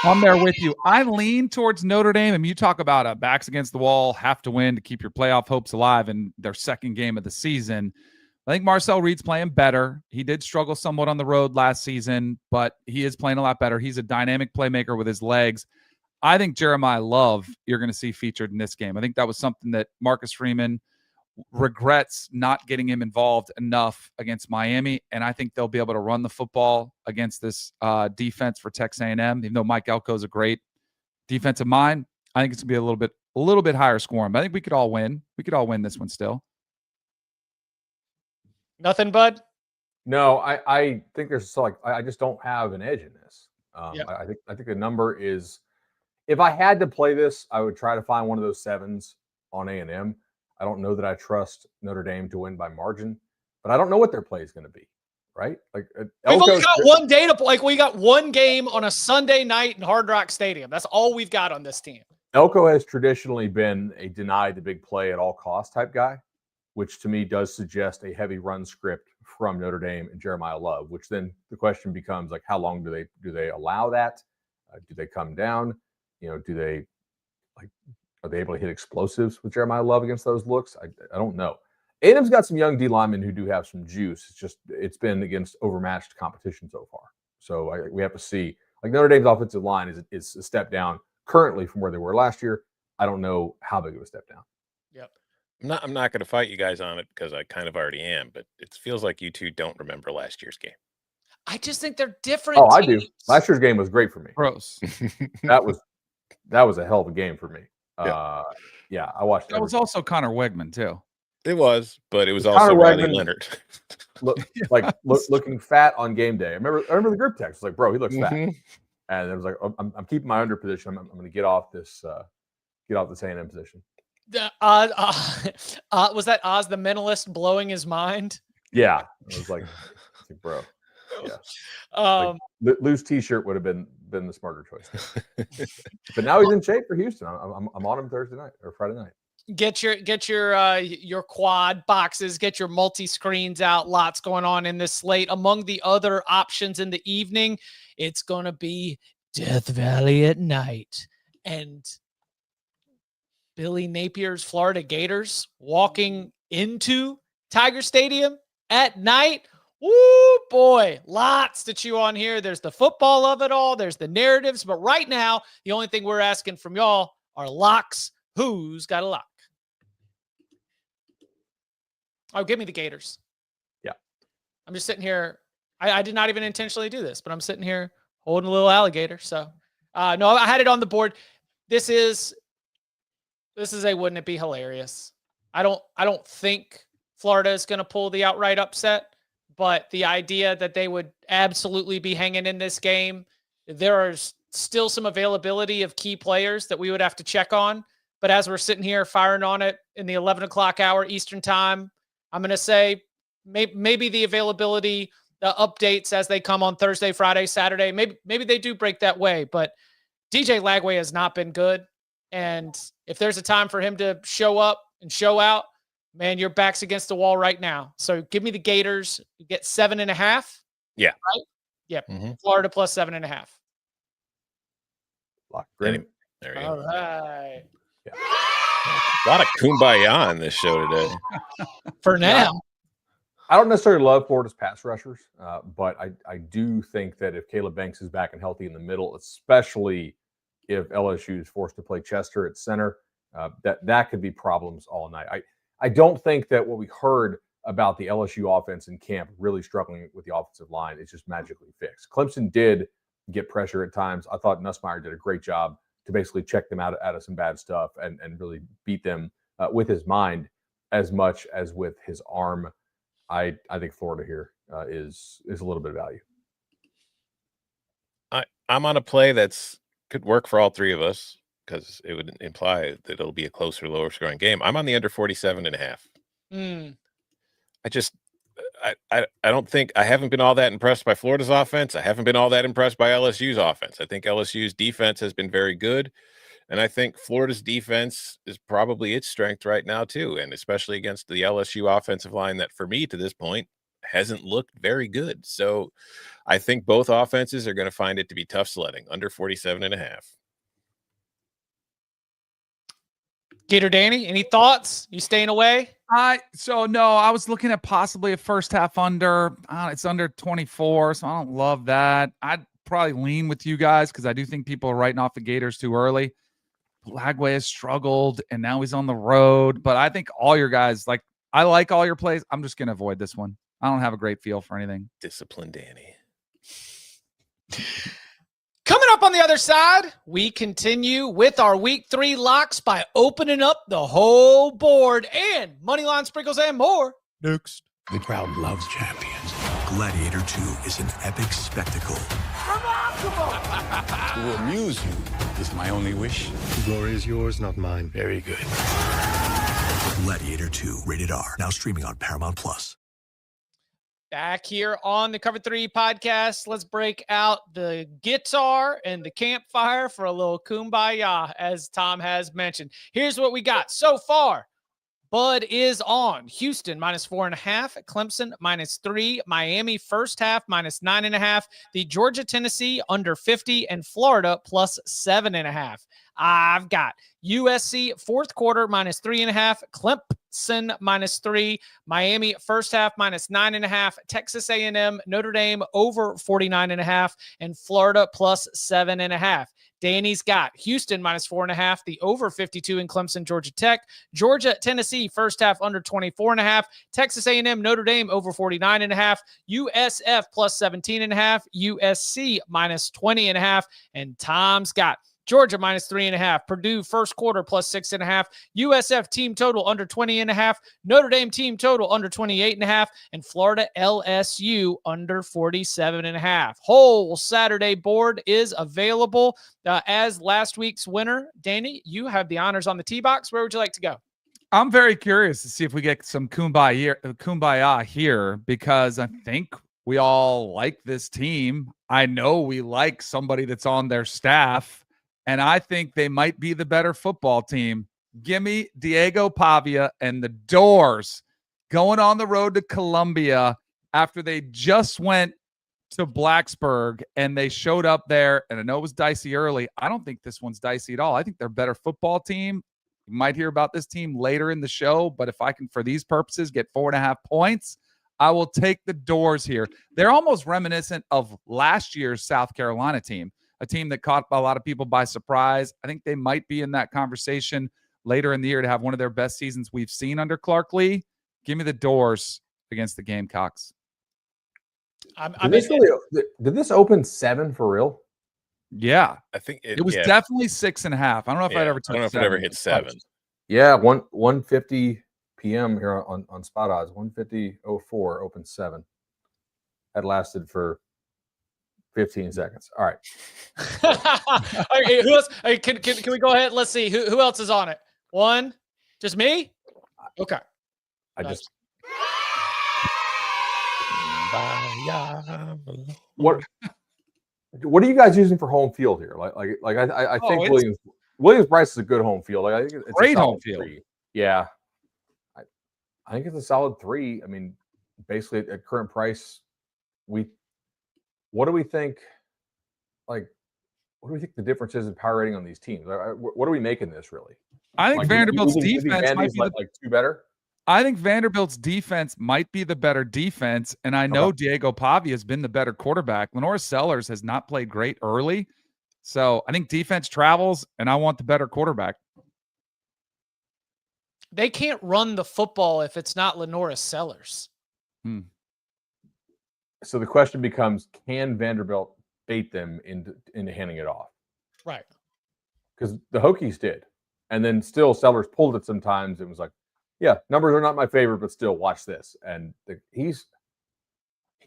I'm there with you. I lean towards Notre Dame, and you talk about a backs against the wall, have to win to keep your playoff hopes alive in their second game of the season. I think Marcel Reed's playing better. He did struggle somewhat on the road last season, but he is playing a lot better. He's a dynamic playmaker with his legs. I think Jeremiah Love, you're going to see featured in this game. I think that was something that Marcus Freeman regrets not getting him involved enough against Miami, and I think they'll be able to run the football against this defense for Texas A&M. Even though Mike Elko is a great defensive mind, I think it's going to be a little bit higher scoring. But I think we could all win. We could all win this one still. Nothing, Bud? No, I think there's I just don't have an edge in this. I think the number is. If I had to play this, I would try to find one of those sevens on A&M. I don't know that I trust Notre Dame to win by margin, but I don't know what their play is going to be, right? Like we've only got one data. Like we got one game on a Sunday night in Hard Rock Stadium. That's all we've got on this team. Elko has traditionally been a deny the big play at all costs type guy, which to me does suggest a heavy run script from Notre Dame and Jeremiah Love. Which then the question becomes like, how long do they allow that? Do they come down? Are they able to hit explosives with Jeremiah Love against those looks? I don't know. A&M's got some young D linemen who do have some juice. It's been against overmatched competition so far. So we have to see. Like Notre Dame's offensive line is a step down currently from where they were last year. I don't know how big of a step down. Yep. I'm not going to fight you guys on it because I kind of already am, but it feels like you two don't remember last year's game. I just think they're different. Oh, I do. Last year's game was great for me. Gross. That was a hell of a game for me. Yeah, I watched. That was also Connor Wegman too. It was, but it was also Riley Leonard. Looking fat on game day. I remember the group text. It was like, bro, he looks fat. And it was like, I'm keeping my under position. I'm going to get off this A&M position. Was that Oz the mentalist blowing his mind? Yeah, it was like bro. Yeah. Loose T-shirt would have been the smarter choice. But now he's in shape for Houston. I'm on him Thursday night or Friday night. Get your quad boxes, get your multi-screens out. Lots going on in this slate. Among the other options in the evening, it's going to be Death Valley at night and Billy Napier's Florida Gators walking into Tiger Stadium at night. Woo, boy, lots to chew on here. There's the football of it all. There's the narratives. But right now, the only thing we're asking from y'all are locks. Who's got a lock? Oh, give me the Gators. Yeah. I'm just sitting here. I did not even intentionally do this, but I'm sitting here holding a little alligator. So, no, I had it on the board. This is a wouldn't it be hilarious? I don't think Florida is going to pull the outright upset, but the idea that they would absolutely be hanging in this game, there is still some availability of key players that we would have to check on. But as we're sitting here firing on it in the 11 o'clock hour Eastern time, I'm going to say maybe the availability, the updates as they come on Thursday, Friday, Saturday, maybe they do break that way. But DJ Lagway has not been good. And if there's a time for him to show up and show out, man, your back's against the wall right now. So give me the Gators. You get 7.5. Yeah. Right? Yep. Florida plus 7.5. Lock. Great. There we go. All right. Yeah. A lot of kumbaya on this show today. For now. I don't necessarily love Florida's pass rushers, but I do think that if Caleb Banks is back and healthy in the middle, especially if LSU is forced to play Chester at center, that could be problems all night. I don't think that what we heard about the LSU offense in camp really struggling with the offensive line is just magically fixed. Clemson did get pressure at times. I thought Nussmeier did a great job to basically check them out of some bad stuff and really beat them with his mind as much as with his arm. I think Florida here is a little bit of value. I'm on a play that's could work for all three of us because it would imply that it'll be a closer, lower scoring game. I'm on the under 47.5. I don't think I haven't been all that impressed by Florida's offense. I haven't been all that impressed by LSU's offense. I think LSU's defense has been very good. And I think Florida's defense is probably its strength right now, too. And especially against the LSU offensive line that, for me, to this point, hasn't looked very good. So I think both offenses are going to find it to be tough sledding. Under 47.5. Gator Danny, any thoughts? You staying away? So no, I was looking at possibly a first half under. It's under 24, so I don't love that. I'd probably lean with you guys because I do think people are writing off the Gators too early. Lagway has struggled, and now he's on the road. But I think all your guys, I like all your plays. I'm just going to avoid this one. I don't have a great feel for anything. Discipline, Danny. Coming up on the other side, we continue with our Week 3 locks by opening up the whole board and Moneyline sprinkles and more. Next. The crowd loves champions. Gladiator 2 is an epic spectacle. To amuse you is my only wish. The glory is yours, not mine. Very good. Gladiator 2, rated R. Now streaming on Paramount Plus. Back here on the Cover 3 podcast, let's break out the guitar and the campfire for a little kumbaya, as Tom has mentioned. Here's what we got so far. Bud is on. Houston -4.5. Clemson -3. Miami first half -9.5. The Georgia-Tennessee under 50 and Florida +7.5. I've got USC fourth quarter -3.5. Clemson -3. Miami first half -9.5. Texas A&M-Notre Dame over 49.5 and Florida +7.5. Danny's got Houston -4.5, the over 52 in Clemson-Georgia Tech. Georgia-Tennessee first half under 24.5. Texas A&M-Notre Dame over 49.5. USF +17.5. USC -20.5. And Tom's got Georgia -3.5. Purdue first quarter +6.5. USF team total under 20.5. Notre Dame team total under 28.5. And Florida-LSU under 47.5. Whole Saturday board is available as last week's winner. Danny, you have the honors on the tee box. Where would you like to go? I'm very curious to see if we get some kumbaya here because I think we all like this team. I know we like somebody that's on their staff. And I think they might be the better football team. Give me Diego Pavia and the Doors going on the road to Columbia after they just went to Blacksburg and they showed up there. And I know it was dicey early. I don't think this one's dicey at all. I think they're a better football team. You might hear about this team later in the show, but if I can, for these purposes, get 4.5 points, I will take the Doors here. They're almost reminiscent of last year's South Carolina team, a team that caught a lot of people by surprise. I think they might be in that conversation later in the year to have one of their best seasons we've seen under Clark Lee. Give me the Doors against the Gamecocks. Did this open 7 for real? Yeah, I think it was definitely 6.5. I don't know if I'd ever. I don't know if it ever hit 7. Yeah, 1:50 p.m. here on Spot Odds. 1:50:04 open 7. That lasted for 15 seconds. All right. Okay, who else? Can we go ahead? Let's see who else is on it. One, just me. Okay. What are you guys using for home field here? I think Williams-Brice is a good home field. I think it's great a home field. 3. Yeah, I think it's a solid 3. I mean, basically at current price, what do we think? What do we think the difference is in power rating on these teams? What are we making this really? I think Vanderbilt's defense might be two better. I think Vanderbilt's defense might be the better defense, and I know Diego Pavia has been the better quarterback. Lenora Sellers has not played great early, so I think defense travels, and I want the better quarterback. They can't run the football if it's not Lenora Sellers. So the question becomes, can Vanderbilt bait them into handing it off? Right. Because the Hokies did. And then still Sellers pulled it sometimes. It was like, yeah, numbers are not my favorite, but still watch this. And he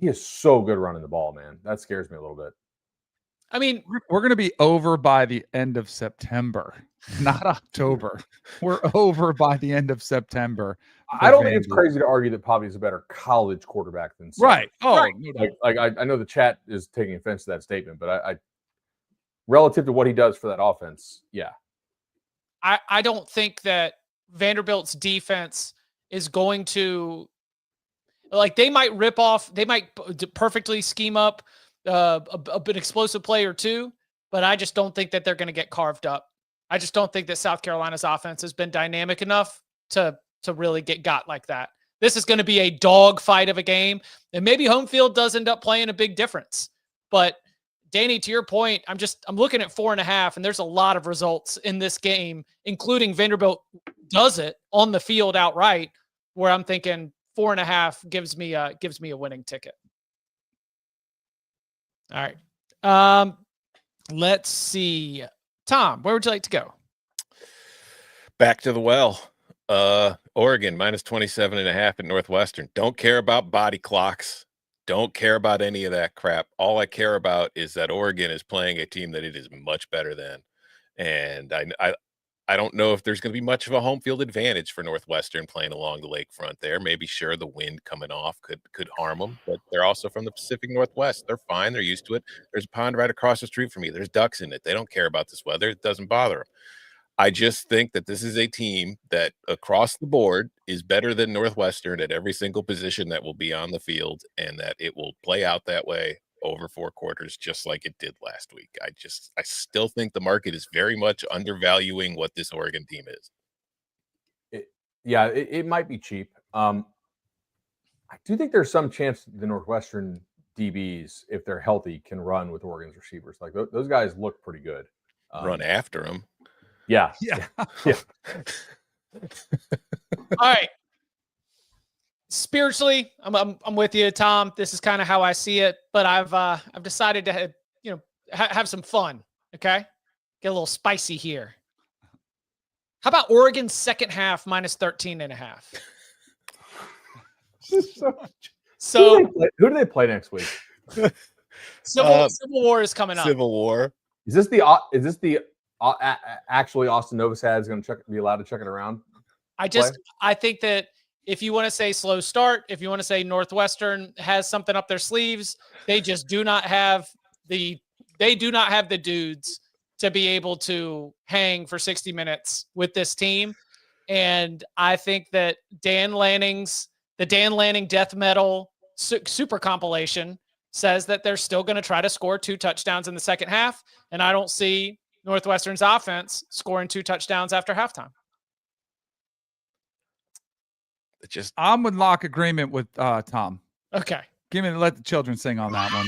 is so good running the ball, man. That scares me a little bit. I mean, we're going to be over by the end of September, not October. We're over by the end of September. I don't think it's crazy to argue that Pavia's a better college quarterback than Sellers. Right. Oh, right. I know the chat is taking offense to that statement, but I relative to what he does for that offense, yeah. I don't think that Vanderbilt's defense is going to, they might rip off, they might perfectly scheme up an explosive play or two, but I just don't think that they're going to get carved up. I just don't think that South Carolina's offense has been dynamic enough to really get got like that. This is going to be a dog fight of a game, and maybe home field does end up playing a big difference. But Danny, to your point, I'm looking at 4.5, and there's a lot of results in this game, including Vanderbilt does it on the field outright, where I'm thinking 4.5 gives me a winning ticket. All right. Let's see. Tom, where would you like to go? Back to the well. Oregon minus 27.5 at Northwestern. Don't care about body clocks. Don't care about any of that crap. All I care about is that Oregon is playing a team that it is much better than. And I don't know if there's going to be much of a home field advantage for Northwestern playing along the lakefront there. Maybe sure the wind coming off could harm them, but they're also from the Pacific Northwest. They're fine. They're used to it. There's a pond right across the street from me. There's ducks in it. They don't care about this weather. It doesn't bother them. I just think that this is a team that across the board is better than Northwestern at every single position that will be on the field, and that it will play out that way over 4 quarters, just like it did last week. I still think the market is very much undervaluing what this Oregon team is. It might be cheap. I do think there's some chance the Northwestern DBs, if they're healthy, can run with Oregon's receivers. Like those guys look pretty good. Run after them. Yeah. All right. Spiritually, I'm with you, Tom. This is kind of how I see it, but I've decided to have some fun. Okay, get a little spicy here. How about Oregon's second half minus 13.5? So who do they play next week? Civil War is coming up. Civil War. Is this the actually Austin Novosad is going to be allowed to check it around? I think that if you want to say slow start, if you want to say Northwestern has something up their sleeves, they just do not have the dudes to be able to hang for 60 minutes with this team. And I think that the Dan Lanning death metal super compilation says that they're still going to try to score 2 touchdowns in the second half. And I don't see Northwestern's offense scoring 2 touchdowns after halftime. I'm in lock agreement with Tom. Okay. Let the children sing on that one.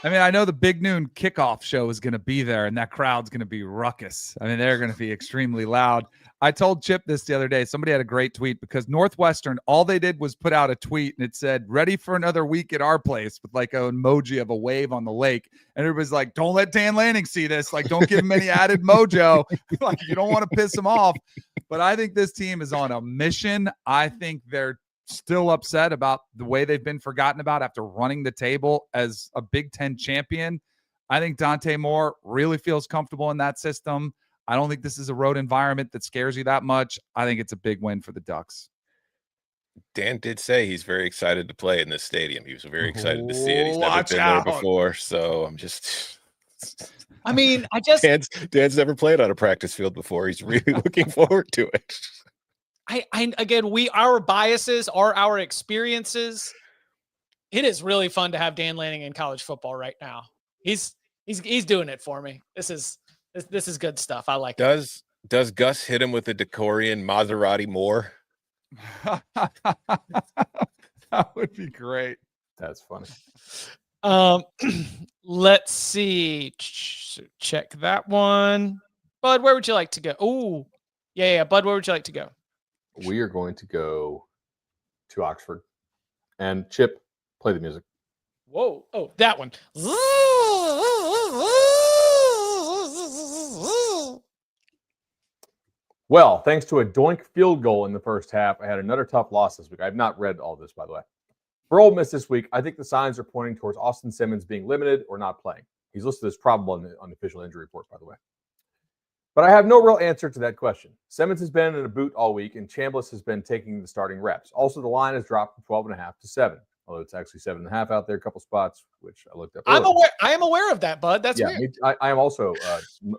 I mean, I know the big noon kickoff show is going to be there, and that crowd's going to be ruckus. I mean, they're going to be extremely loud. I told Chip this the other day. Somebody had a great tweet because Northwestern, all they did was put out a tweet, and it said, ready for another week at our place, with like an emoji of a wave on the lake. And everybody's like, don't let Dan Lanning see this. Like, don't give him any added mojo. Like, you don't want to piss him off. But I think this team is on a mission. I think they're still upset about the way they've been forgotten about after running the table as a Big Ten champion. I think Dante Moore really feels comfortable in that system. I don't think this is a road environment that scares you that much. I think it's a big win for the Ducks. Dan did say he's very excited to play in this stadium. He was very excited to see it. He's never been there before, so I'm just... I mean, Dan's never played on a practice field before. He's really looking forward to it. Again, our biases are our experiences. It is really fun to have Dan Lanning in college football right now. He's doing it for me. This is good stuff. I like it. Does Gus hit him with a Decorian Maserati Moore? That would be great. That's funny. Let's see. Check that one. Bud, where would you like to go? Oh, yeah. Bud, where would you like to go? We are going to go to Oxford. And Chip, play the music. Whoa. Oh, that one. Well, thanks to a doink field goal in the first half, I had another tough loss this week. I have not read all this, by the way. For Ole Miss this week, I think the signs are pointing towards Austin Simmons being limited or not playing. He's listed as probable on the official injury report, by the way. But I have no real answer to that question. Simmons has been in a boot all week, and Chambliss has been taking the starting reps. Also, the line has dropped from 12.5 to 7, although it's actually 7.5 out there, a couple spots, which I looked up earlier. I am aware of that, Bud. That's weird. I am also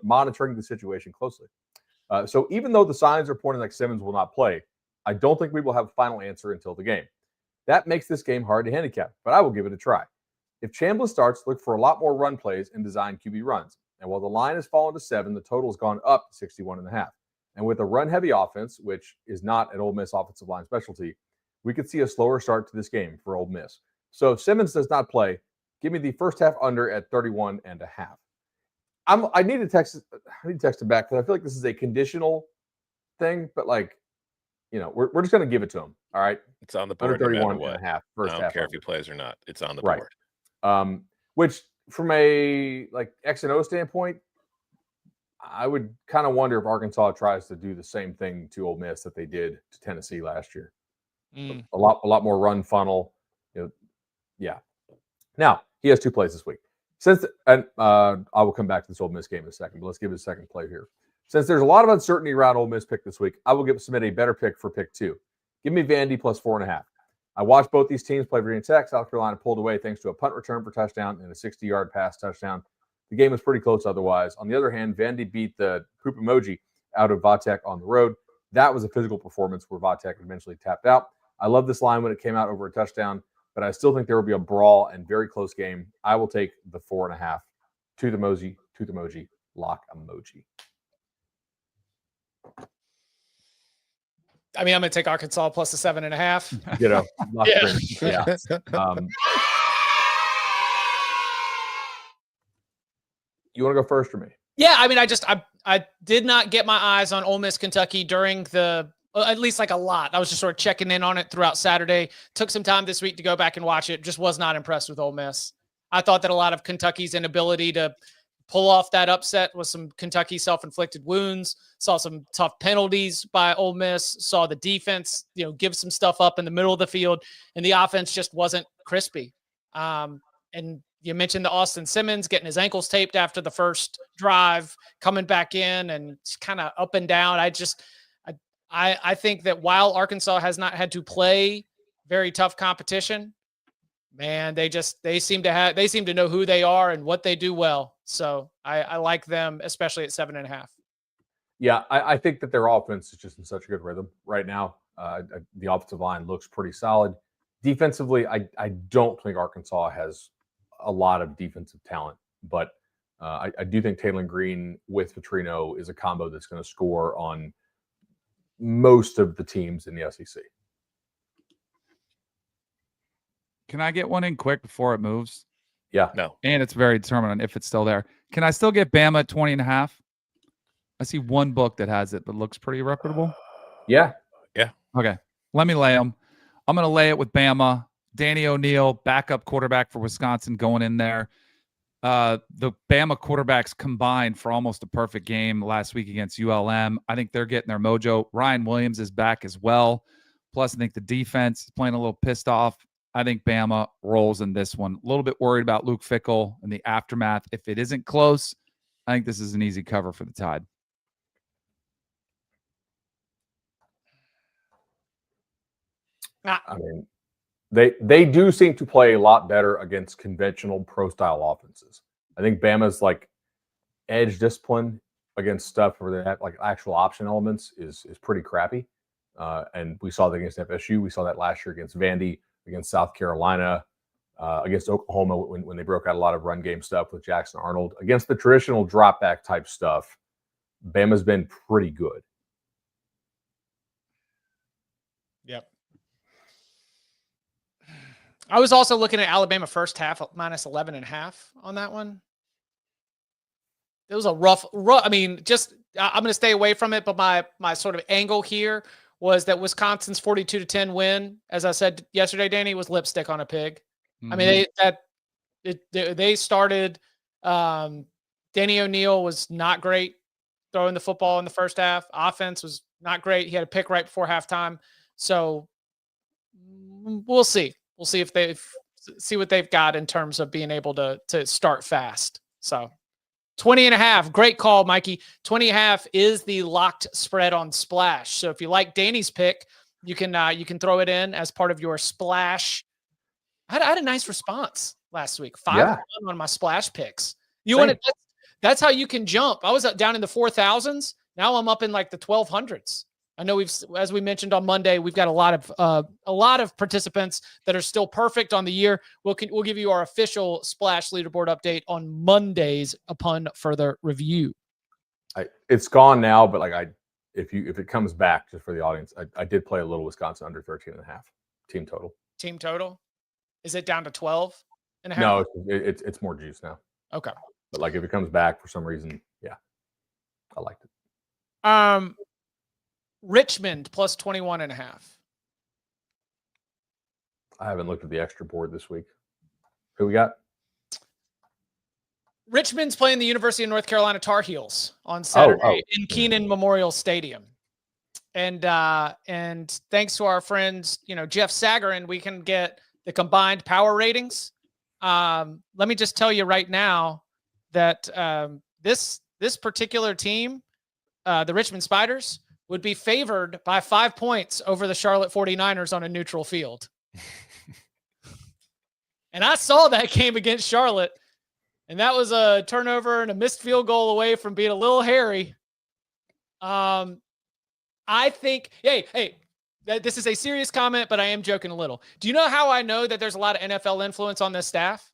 monitoring the situation closely. So even though the signs are pointing like Simmons will not play, I don't think we will have a final answer until the game. That makes this game hard to handicap, but I will give it a try. If Chambliss starts, look for a lot more run plays and design QB runs. And while the line has fallen to 7, the total has gone up to 61.5. And with a run-heavy offense, which is not an Ole Miss offensive line specialty, we could see a slower start to this game for Ole Miss. So if Simmons does not play, give me the first half under at 31.5. I need to text him back because I feel like this is a conditional thing, but we're just going to give it to him. All right, it's on the board. Under 31.5. I don't care if he plays or not. It's on the board. Which from a X and O standpoint, I would kind of wonder if Arkansas tries to do the same thing to Ole Miss that they did to Tennessee last year. A lot more run funnel. Yeah. Now he has 2 plays this week. I will come back to this Ole Miss game in a second, but let's give it a second play here. Since there's a lot of uncertainty around Ole Miss pick this week, I will submit a better pick for pick 2. Give me Vandy plus 4.5. I watched both these teams play Virginia Tech. South Carolina pulled away thanks to a punt return for touchdown and a 60-yard pass touchdown. The game was pretty close otherwise. On the other hand, Vandy beat the poop emoji out of Vatek on the road. That was a physical performance where Vatek eventually tapped out. I love this line when it came out over a touchdown, but I still think there will be a brawl and very close game. I will take the 4.5 to the emoji, lock emoji. I mean, I'm going to take Arkansas plus the 7.5. Yeah. You want to go first for me? Yeah, I mean, I did not get my eyes on Ole Miss Kentucky during at least a lot. I was just sort of checking in on it throughout Saturday. Took some time this week to go back and watch it. Just was not impressed with Ole Miss. I thought that a lot of Kentucky's inability to pull off that upset was some Kentucky self-inflicted wounds. Saw some tough penalties by Ole Miss. Saw the defense, give some stuff up in the middle of the field, and the offense just wasn't crispy. And you mentioned the Austin Simmons getting his ankles taped after the first drive, coming back in and kind of up and down. I think that while Arkansas has not had to play very tough competition, man, they seem to know who they are and what they do well. So I like them, especially at 7.5. Yeah, I think that their offense is just in such a good rhythm right now. The offensive line looks pretty solid. Defensively, I don't think Arkansas has a lot of defensive talent, but I do think Taylor Green with Petrino is a combo that's going to score on most of the teams in the SEC. Can I get one in quick before it moves? Yeah. No. And it's very determinant if it's still there. Can I still get Bama at 20.5? I see one book that has it that looks pretty reputable. Yeah. Yeah. Okay. Let me lay them. I'm going to lay it with Bama. Danny O'Neal, backup quarterback for Wisconsin, going in there. The Bama quarterbacks combined for almost a perfect game last week against ULM. I think they're getting their mojo. Ryan Williams is back as well. Plus, I think the defense is playing a little pissed off. I think Bama rolls in this one. A little bit worried about Luke Fickell and the aftermath. If it isn't close, I think this is an easy cover for the Tide. I mean, they do seem to play a lot better against conventional pro-style offenses. I think Bama's like edge discipline against stuff where they have like actual option elements is pretty crappy. And we saw that against FSU. We saw that last year against Vandy, against South Carolina, against Oklahoma when they broke out a lot of run game stuff with Jackson Arnold. Against the traditional drop back type stuff, Bama's been pretty good. Yep. I was also looking at Alabama first half minus 11.5 on that one. It was a rough. I mean, I'm going to stay away from it. But my sort of angle here was that Wisconsin's 42-10 win, as I said yesterday, Danny, was lipstick on a pig. Mm-hmm. I mean, they started. Danny O'Neal was not great throwing the football in the first half. Offense was not great. He had a pick right before halftime. So we'll see. We'll see if see what they've got in terms of being able to start fast. So 20.5, great call, Mikey. 20.5 is the locked spread on Splash. So if you like Danny's pick, you can throw it in as part of your Splash. I had a nice response last week. 5 on my Splash picks. That's how you can jump. I was down in the 4,000s. Now I'm up in like the 1,200s. I know as we mentioned on Monday, we've got a lot of participants that are still perfect on the year. We'll give you our official Splash leaderboard update on Mondays upon further review. It's gone now, but if it comes back, just for the audience, I did play a little Wisconsin under 13.5 team total. Team total, is it down to 12.5? No, it's more juice now. Okay, but if it comes back for some reason, yeah, I liked it. Richmond plus 21.5. I haven't looked at the extra board this week. Who we got? Richmond's playing the University of North Carolina Tar Heels on Saturday in Kenan Memorial Stadium. And thanks to our friends, Jeff Sagarin, we can get the combined power ratings. Let me just tell you right now that this particular team, the Richmond Spiders, would be favored by 5 points over the Charlotte 49ers on a neutral field. And I saw that game against Charlotte, and that was a turnover and a missed field goal away from being a little hairy. I think, this is a serious comment, but I am joking a little. Do you know how I know that there's a lot of NFL influence on this staff?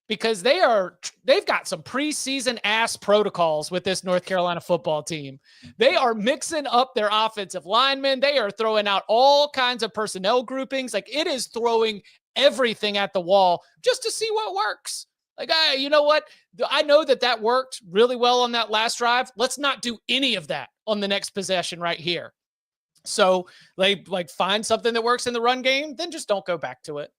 Because they've got some preseason ass protocols with this North Carolina football team. They are mixing up their offensive linemen. They are throwing out all kinds of personnel groupings. It is throwing everything at the wall just to see what works. You know what? I know that worked really well on that last drive. Let's not do any of that on the next possession right here. So find something that works in the run game, then just don't go back to it.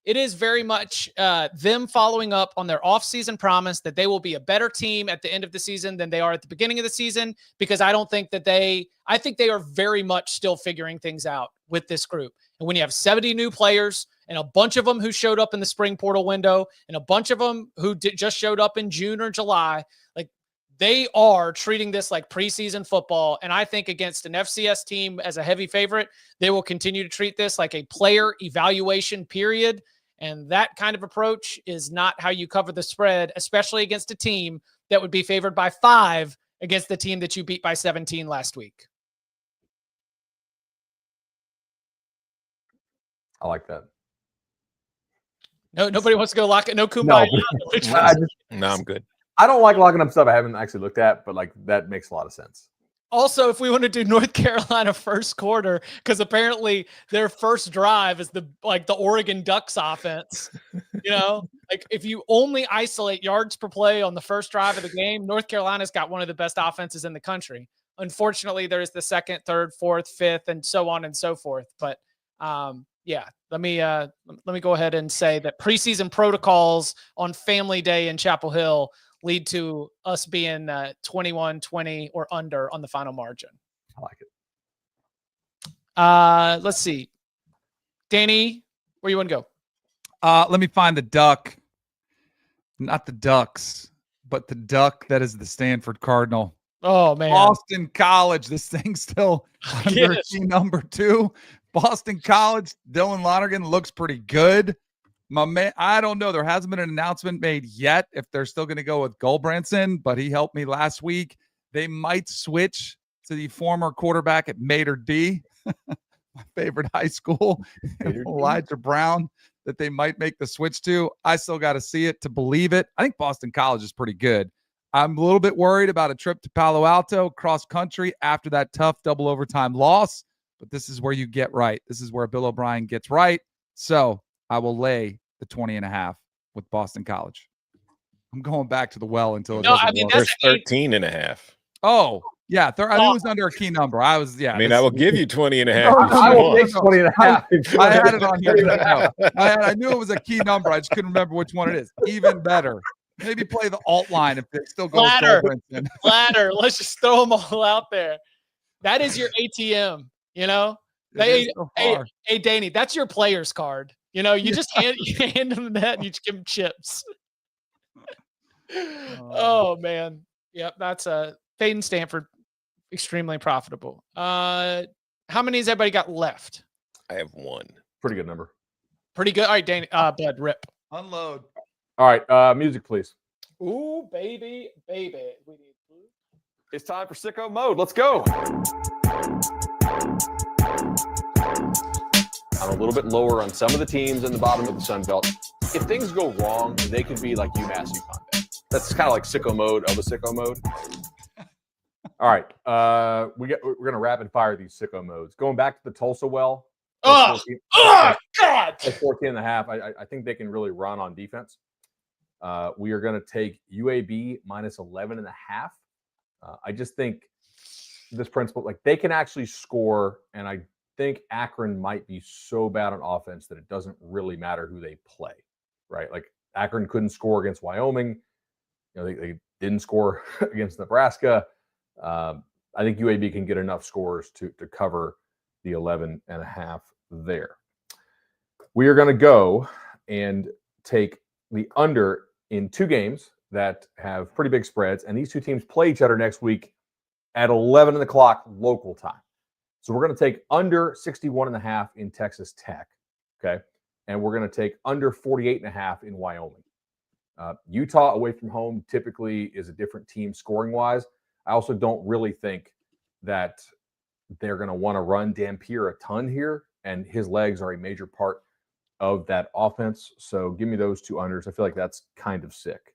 It is very much them following up on their offseason promise that they will be a better team at the end of the season than they are at the beginning of the season, because I think they are very much still figuring things out with this group. And when you have 70 new players and a bunch of them who showed up in the spring portal window and a bunch of them who just showed up in June or July, they are treating this like preseason football. And I think against an FCS team as a heavy favorite, they will continue to treat this like a player evaluation period. And that kind of approach is not how you cover the spread, especially against a team that would be favored by 5 against the team that you beat by 17 last week. I like that. No, nobody wants to go lock it. No kumbaya. No, I'm good. I don't like locking up stuff I haven't actually looked at, but that makes a lot of sense. Also, if we want to do North Carolina first quarter, because apparently their first drive is the Oregon Ducks offense. Like if you only isolate yards per play on the first drive of the game, North Carolina's got one of the best offenses in the country. Unfortunately, there's the second, third, fourth, fifth, and so on and so forth. But yeah, let me go ahead and say that preseason protocols on Family Day in Chapel Hill lead to us being 21-20 or under on the final margin. I like it. Let's see. Danny, where you want to go? Let me find the duck. Not the Ducks, but the duck that is the Stanford Cardinal. Oh, man. Boston College. This thing's still under key number 2. Boston College. Dylan Lonergan looks pretty good. My man, I don't know. There hasn't been an announcement made yet if they're still going to go with Gulbranson, but he helped me last week. They might switch to the former quarterback at Mater D, my favorite high school, Elijah Brown, that they might make the switch to. I still got to see it to believe it. I think Boston College is pretty good. I'm a little bit worried about a trip to Palo Alto cross country after that tough double overtime loss, but this is where you get right. This is where Bill O'Brien gets right. So I will lay the 20.5 with Boston College. I'm going back to the well until there's 13.5. Oh, yeah. I knew it was under a key number. I will give you 20.5. I will take 20.5. I had it on here. I knew it was a key number. I just couldn't remember which one it is. Even better. Maybe play the alt line if it still goes. Ladder. Let's just throw them all out there. That is your ATM, Hey, Danny, that's your player's card. You just hand them that and you just give them chips. Oh, man. Yep, that's Fade and Stanford, extremely profitable. How many has everybody got left? I have 1. Pretty good number. Pretty good. All right, Danny. Bud, rip. Unload. All right, music, please. Ooh, baby. It's time for sicko mode. Let's go. I'm a little bit lower on some of the teams in the bottom of the Sun Belt. If things go wrong, they could be like UMass UConn. That's kind of like sicko mode of a sicko mode. All right, we're gonna rapid fire these sicko modes. Going back to the Tulsa well. God! 14.5. I think they can really run on defense. We are going to take UAB minus 11.5. I just think this principle, like they can actually score, and I think Akron might be so bad on offense that it doesn't really matter who they play, right? Like Akron couldn't score against Wyoming. They didn't score against Nebraska. I think UAB can get enough scores to cover the 11.5 there. We are going to go and take the under in 2 games that have pretty big spreads, and these 2 teams play each other next week at 11 o'clock local time. So we're going to take under 61.5 in Texas Tech, okay? And we're going to take under 48.5 in Wyoming. Utah away from home typically is a different team scoring-wise. I also don't really think that they're going to want to run Dampier a ton here, and his legs are a major part of that offense. So give me those 2 unders. I feel like that's kind of sick.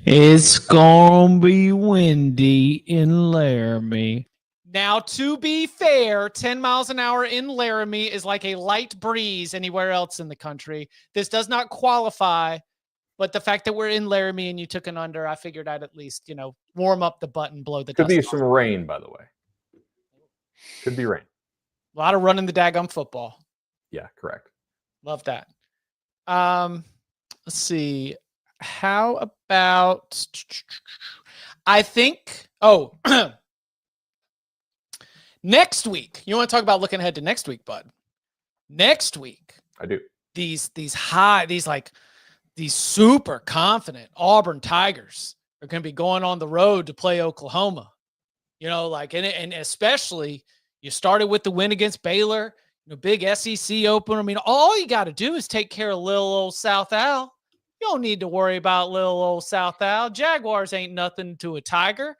It's gonna be windy in Laramie. Now, to be fair, 10 miles an hour in Laramie is like a light breeze anywhere else in the country. This does not qualify, but the fact that we're in Laramie and you took an under, I figured I'd at least, warm up the button, blow the dust. Could be some rain, by the way. Could be rain. A lot of running the daggum football. Yeah, correct. Love that. Let's see. How about, I think, next week. You want to talk about looking ahead to next week, Bud? Next week. I do. These super confident Auburn Tigers are going to be going on the road to play Oklahoma. And especially you started with the win against Baylor, big SEC opener. I mean, all you got to do is take care of little old South Al. You don't need to worry about little old South Al. Jaguars ain't nothing to a Tiger.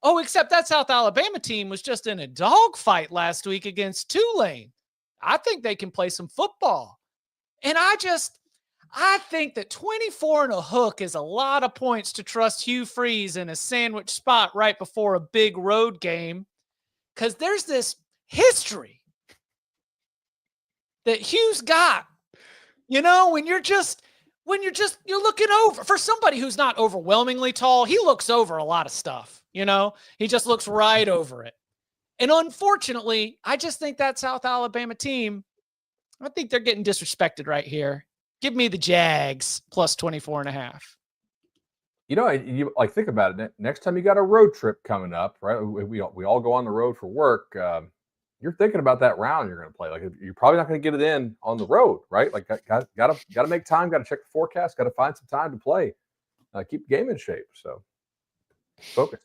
Except that South Alabama team was just in a dogfight last week against Tulane. I think they can play some football. And I I think that 24 and a hook is a lot of points to trust Hugh Freeze in a sandwich spot right before a big road game, because there's this history that Hugh's got. You know, when you're looking over, for somebody who's not overwhelmingly tall, he looks over a lot of stuff. You know, he just looks right over it. And unfortunately, I just think that South Alabama team, I think they're getting disrespected right here. Give me the Jags plus 24.5. You know, you like think about it. Next time you got a road trip coming up, right? We all go on the road for work. You're thinking about that round you're going to play. Like you're probably not going to get it in on the road, right? Like got to make time. Got to check the forecast. Got to find some time to play. Keep the game in shape. So focus.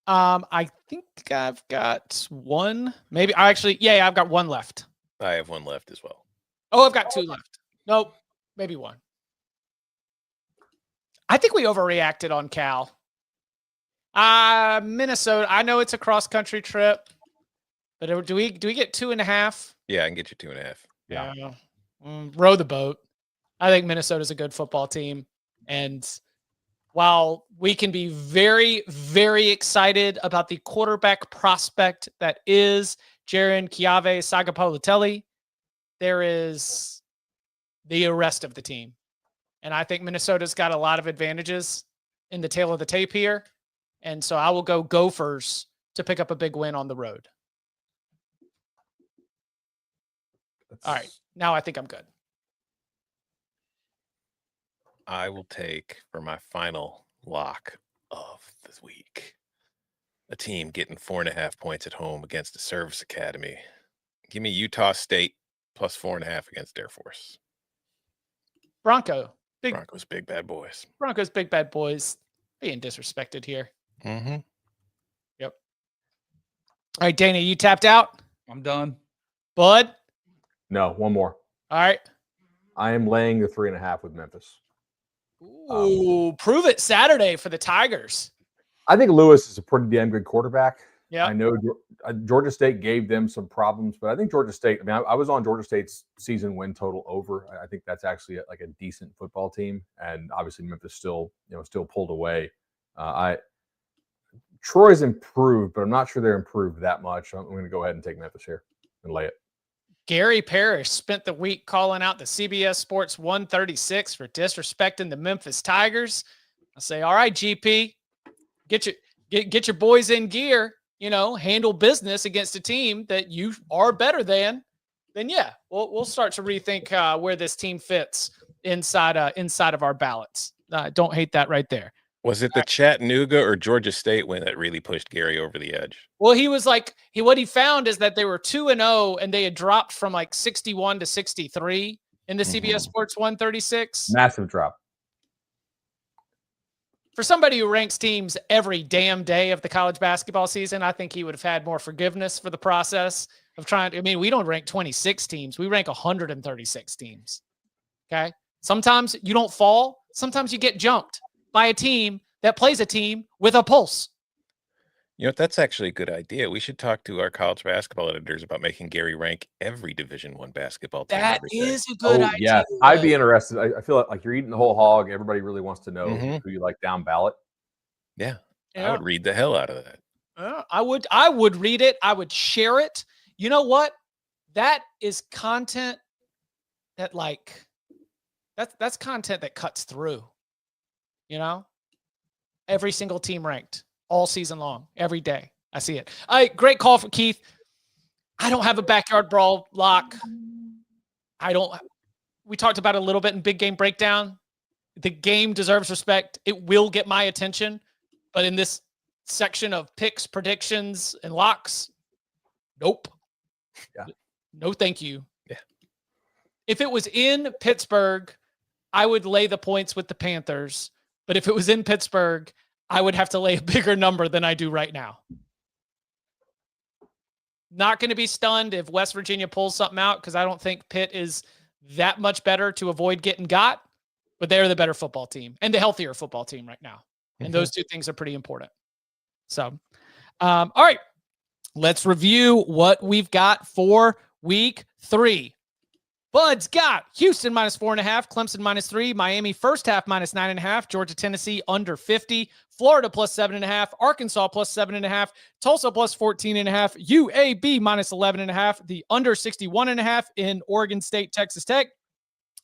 I think I've got one. Maybe I've got one left. I have one left as well. Oh, I've got two left. Nope, maybe one. I think we overreacted on Cal. Minnesota. I know it's a cross-country trip, but do we get 2.5? Yeah, I can get you 2.5. Yeah. Row the boat. I think Minnesota's a good football team, and while we can be very, very excited about the quarterback prospect that is Jaron Kiave Sagapolatelli, there is the rest of the team. And I think Minnesota's got a lot of advantages in the tail of the tape here. And so I will go Gophers to pick up a big win on the road. All right. Now I think I'm good. I will take for my final lock of the week a team getting 4.5 points at home against the Service Academy. Give me Utah State plus 4.5 against Air Force. Broncos big bad boys. Broncos big bad boys being disrespected here. Mm-hmm. Yep. All right, Dana, you tapped out? I'm done. Bud? No, one more. All right. I am laying the 3.5 with Memphis. Ooh, prove it Saturday for the Tigers. I think Lewis is a pretty damn good quarterback. Yeah. I know Georgia State gave them some problems, but I think Georgia State, I was on Georgia State's season win total over. I think that's actually like a decent football team. And obviously Memphis still pulled away. Troy's improved, but I'm not sure they're improved that much. I'm going to go ahead and take Memphis here and lay it. Gary Parrish spent the week calling out the CBS Sports 136 for disrespecting the Memphis Tigers. I say, all right, GP, get your boys in gear, handle business against a team that you are better than. Then yeah, we'll start to rethink where this team fits inside of our ballots. Don't hate that right there. Was it the Chattanooga or Georgia State win that really pushed Gary over the edge? Well, he was like, what he found is that they were 2-0 and they had dropped from like 61 to 63 in the CBS Sports 136. Massive drop. For somebody who ranks teams every damn day of the college basketball season, I think he would have had more forgiveness for the process of we don't rank 26 teams. We rank 136 teams. Okay. Sometimes you don't fall. Sometimes you get jumped by a team that plays a team with a pulse. That's actually a good idea. We should talk to our college basketball editors about making Gary rank every Division I basketball team. That is a good idea. Yeah, I'd be interested. I feel like you're eating the whole hog. Everybody really wants to know who you like down ballot. Yeah, I would read the hell out of that. I would read it. I would share it. You know what? That is content that that's content that cuts through. Every single team ranked all season long, every day. I see it. All right, great call for Keith. I don't have a backyard brawl lock. We talked about it a little bit in Big Game Breakdown. The game deserves respect. It will get my attention. But in this section of picks, predictions, and locks, nope. Yeah. No, thank you. Yeah. If it was in Pittsburgh, I would lay the points with the Panthers. But if it was in Pittsburgh, I would have to lay a bigger number than I do right now. Not going to be stunned if West Virginia pulls something out because I don't think Pitt is that much better to avoid getting got, but they're the better football team and the healthier football team right now. And those two things are pretty important. So, all right, let's review what we've got for week 3. Bud's got Houston -4.5, Clemson -3, Miami first half -9.5, Georgia, Tennessee under 50, Florida +7.5, Arkansas +7.5, Tulsa +14.5, UAB -11.5, the under 61.5 in Oregon State, Texas Tech,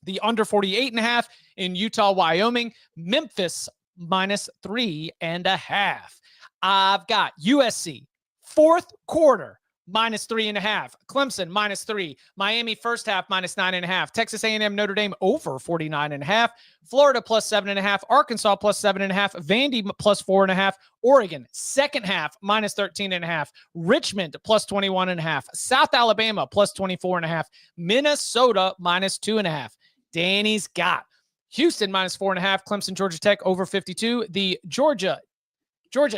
the under 48.5 in Utah, Wyoming, Memphis -3.5. I've got USC fourth quarter -3.5, Clemson -3, Miami first half -9.5, Texas A&M-Notre Dame over 49.5, Florida +7.5, Arkansas +7.5, Vandy +4.5, Oregon second half -13.5, Richmond +21.5, South Alabama +24.5, Minnesota -2.5. Danny's got Houston -4.5, Clemson-Georgia Tech over 52, the Georgia,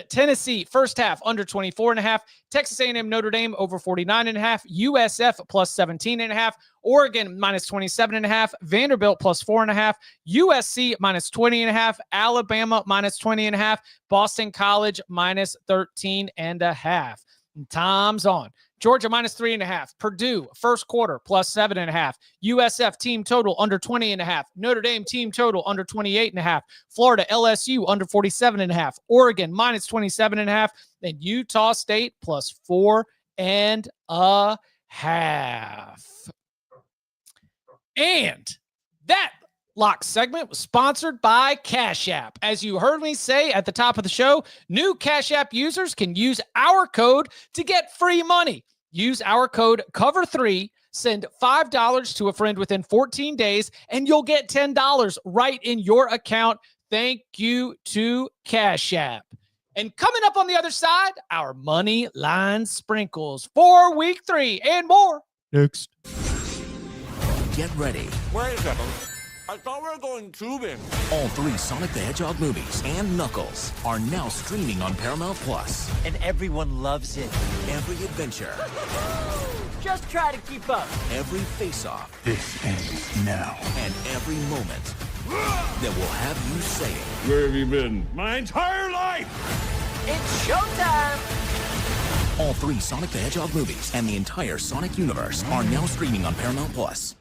Tennessee first half under 24.5, Texas A&M-Notre Dame over 49.5, USF +17.5, Oregon -27.5, Vanderbilt +4.5, USC -20.5, Alabama -20.5, Boston College -13.5. Time's on. Georgia -3.5, Purdue first quarter +7.5, USF team total under 20.5, Notre Dame team total under 28.5, Florida-LSU under 47.5, Oregon -27.5, then Utah State +4.5. And that lock segment was sponsored by Cash App. As you heard me say at the top of the show, new Cash App users can use our code to get free money. Use our code COVER3, send $5 to a friend within 14 days, and you'll get $10 right in your account. Thank you to Cash App. And coming up on the other side, our money line sprinkles for week 3 and more. Next. Get ready. Wait a second. I thought we were going tubing. All 3 Sonic the Hedgehog movies and Knuckles are now streaming on Paramount Plus. And everyone loves it. Every adventure. Just try to keep up. Every face-off. This ends now. And every moment that will have you saying, Where have you been? My entire life! It's showtime! All 3 Sonic the Hedgehog movies and the entire Sonic universe are now streaming on Paramount Plus.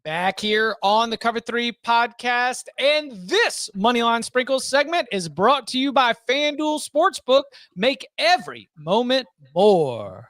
Back here on the Cover 3 podcast, and this Moneyline Sprinkles segment is brought to you by FanDuel Sportsbook. Make every moment more.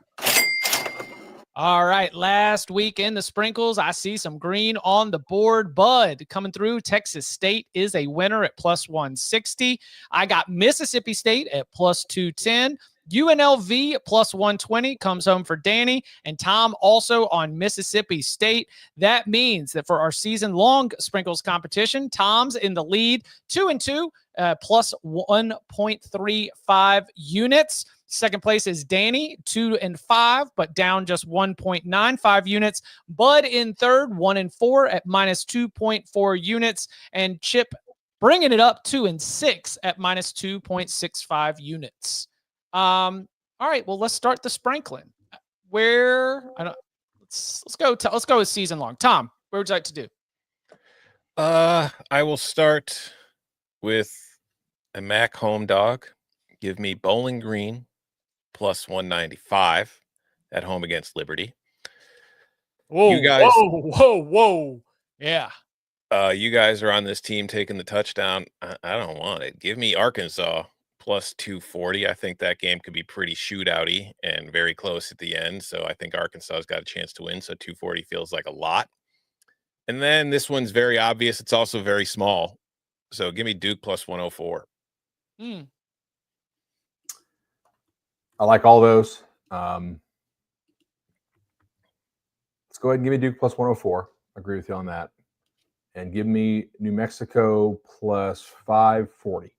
All right, last week in the Sprinkles, I see some green on the board. Bud coming through. Texas State is a winner at +160. I got Mississippi State at +210. UNLV +120 comes home for Danny, and Tom also on Mississippi State. That means that for our season-long Sprinkles competition, Tom's in the lead, 2-2, +1.35 units. Second place is Danny, 2-5, but down just 1.95 units. Bud in third, 1-4 at -2.4 units, and Chip bringing it up 2-6 at -2.65 units. All right, well, let's start the sprinkling. Let's go with season long. Tom, where would you like to do? I will start with a MAC home dog. Give me Bowling Green +195 at home against Liberty. Whoa, you guys, whoa. Yeah. You guys are on this team taking the touchdown. I don't want it. Give me Arkansas +240. I think that game could be pretty shootouty and very close at the end. So I think Arkansas's got a chance to win. So 240 feels like a lot. And then this one's very obvious. It's also very small. So give me Duke +104. I like all those. Let's go ahead and give me Duke +104. I agree with you on that. And give me New Mexico +540.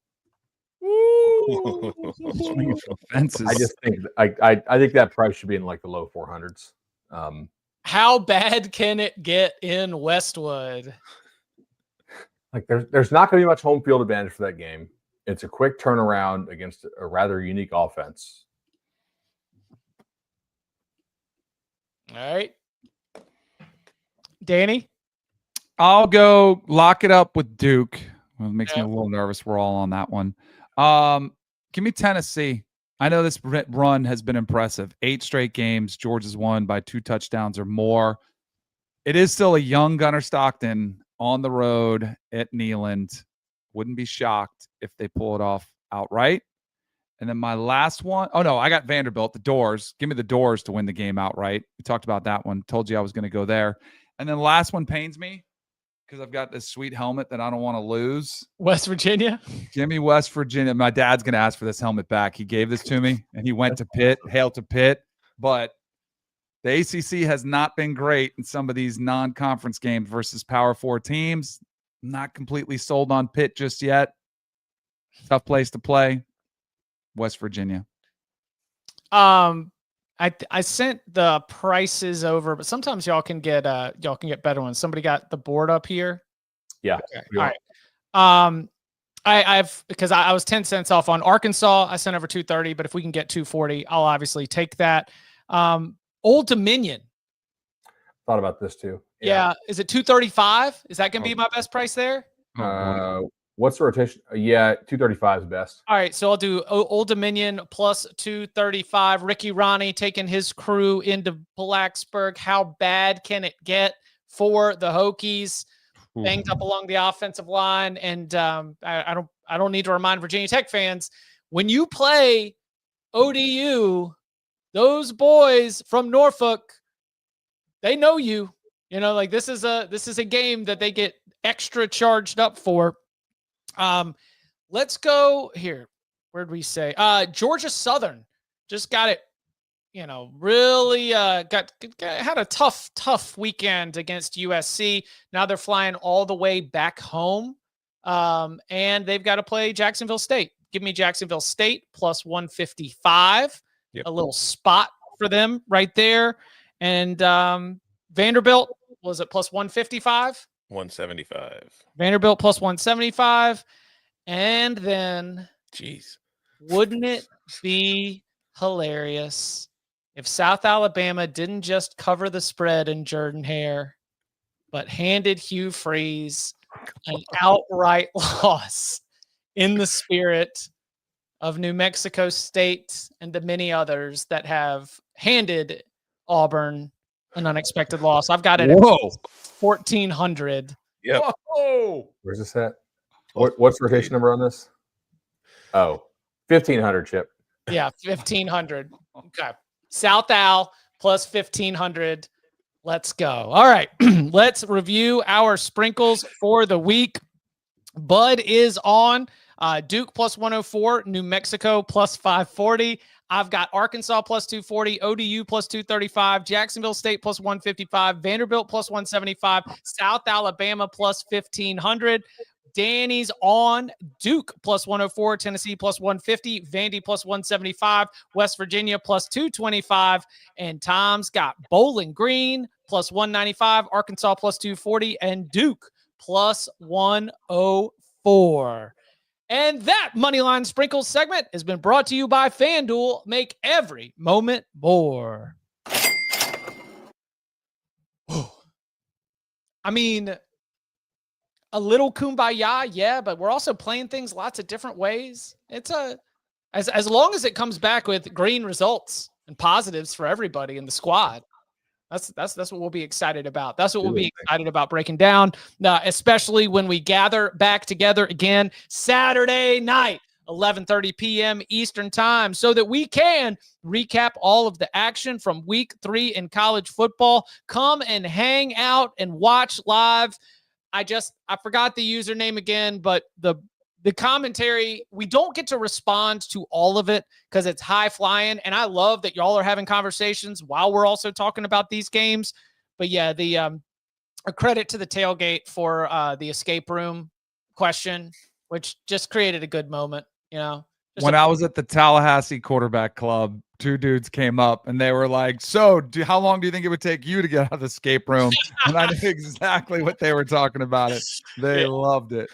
Swinging for fences. I just think I think that price should be in like the low 400s. How bad can it get in Westwood? Like there's not going to be much home field advantage for that game. It's a quick turnaround against a rather unique offense. All right, Danny, I'll go lock it up with Duke. Well, it makes me a little nervous. We're all on that one. Give me Tennessee. I know this run has been impressive. 8 straight games. Georgia's won by 2 touchdowns or more. It is still a young Gunnar Stockton on the road at Neyland. Wouldn't be shocked if they pull it off outright. And then my last one, oh no, I got Vanderbilt, the Doors. Give me the Doors to win the game outright. We talked about that one. Told you I was going to go there. And then the last one pains me because I've got this sweet helmet that I don't want to lose. West Virginia? Give me West Virginia. My dad's going to ask for this helmet back. He gave this to me, and he went to Pitt. Hail to Pitt. But the ACC has not been great in some of these non-conference games versus Power 4 teams. Not completely sold on Pitt just yet. Tough place to play. West Virginia. I sent the prices over, but sometimes y'all can get better ones. Somebody got the board up here. Yeah. Okay. All right. I've because I was 10 cents off on Arkansas. I sent over 230, but if we can get 240, I'll obviously take that. Old Dominion. Thought about this too. Yeah. Is it 235? Is that going to be my best price there? What's the rotation? Yeah, 235 is best. All right, so I'll do Old Dominion plus 235. Ricky Ronnie taking his crew into Blacksburg. How bad can it get for the Hokies? Banged up along the offensive line, and I don't need to remind Virginia Tech fans, when you play ODU, those boys from Norfolk, they know you. You know, like this is a game that they get extra charged up for. Let's go here. Where'd we say? Georgia Southern just got it, really had a tough weekend against USC. Now they're flying all the way back home. And they've got to play Jacksonville State. Give me Jacksonville State plus 155. Yep. A little spot for them right there. And Vanderbilt, was it plus 155? 175. Vanderbilt plus 175. And then, jeez, wouldn't it be hilarious if South Alabama didn't just cover the spread in Jordan-Hare, but handed Hugh Freeze an outright loss in the spirit of New Mexico State and the many others that have handed Auburn an unexpected loss? I've got it at 1,400. Yep. Whoa. Where's this at? What's the rotation number on this? Oh, 1,500, Chip. Yeah, 1,500. Okay. South Al plus 1,500. Let's go. All right. Let's review our sprinkles for the week. Bud is on. Duke plus 104. New Mexico plus 540. I've got Arkansas plus 240, ODU plus 235, Jacksonville State plus 155, Vanderbilt plus 175, South Alabama plus 1,500. Danny's on Duke plus 104, Tennessee plus 150, Vandy plus 175, West Virginia plus 225, and Tom's got Bowling Green plus 195, Arkansas plus 240, and Duke plus 104. And that Moneyline Sprinkles segment has been brought to you by FanDuel. Make every moment more. I mean, a little kumbaya, yeah, but we're also playing things lots of different ways. It's as long as it comes back with green results and positives for everybody in the squad. That's what we'll be excited about. That's what we'll be excited about breaking down, especially when we gather back together again Saturday night, 11:30 p.m. Eastern time, so that we can recap all of the action from week 3 in college football. Come and hang out and watch live. I forgot the username again, but the commentary, we don't get to respond to all of it because it's high flying. And I love that y'all are having conversations while we're also talking about these games. But yeah, a credit to the tailgate for the escape room question, which just created a good moment, When I was at the Tallahassee Quarterback Club, 2 dudes came up and they were like, so how long do you think it would take you to get out of the escape room? And I knew exactly what they were talking about. They loved it.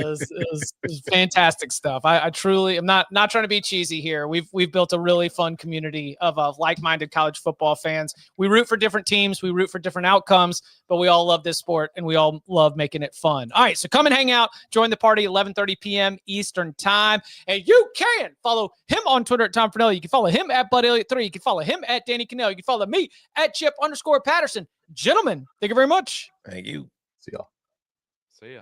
It was fantastic stuff. I truly am not trying to be cheesy here. We've built a really fun community of like-minded college football fans. We root for different teams, we root for different outcomes, but we all love this sport and we all love making it fun. All right, so come and hang out, join the party 11:30 p.m. Eastern time, and you can follow him on Twitter at Tom Fornelli. You can follow him at Bud Elliott 3. You can follow him at Danny Kanell. You can follow me at Chip _Patterson. Gentlemen, thank you very much. Thank you. See y'all. See ya.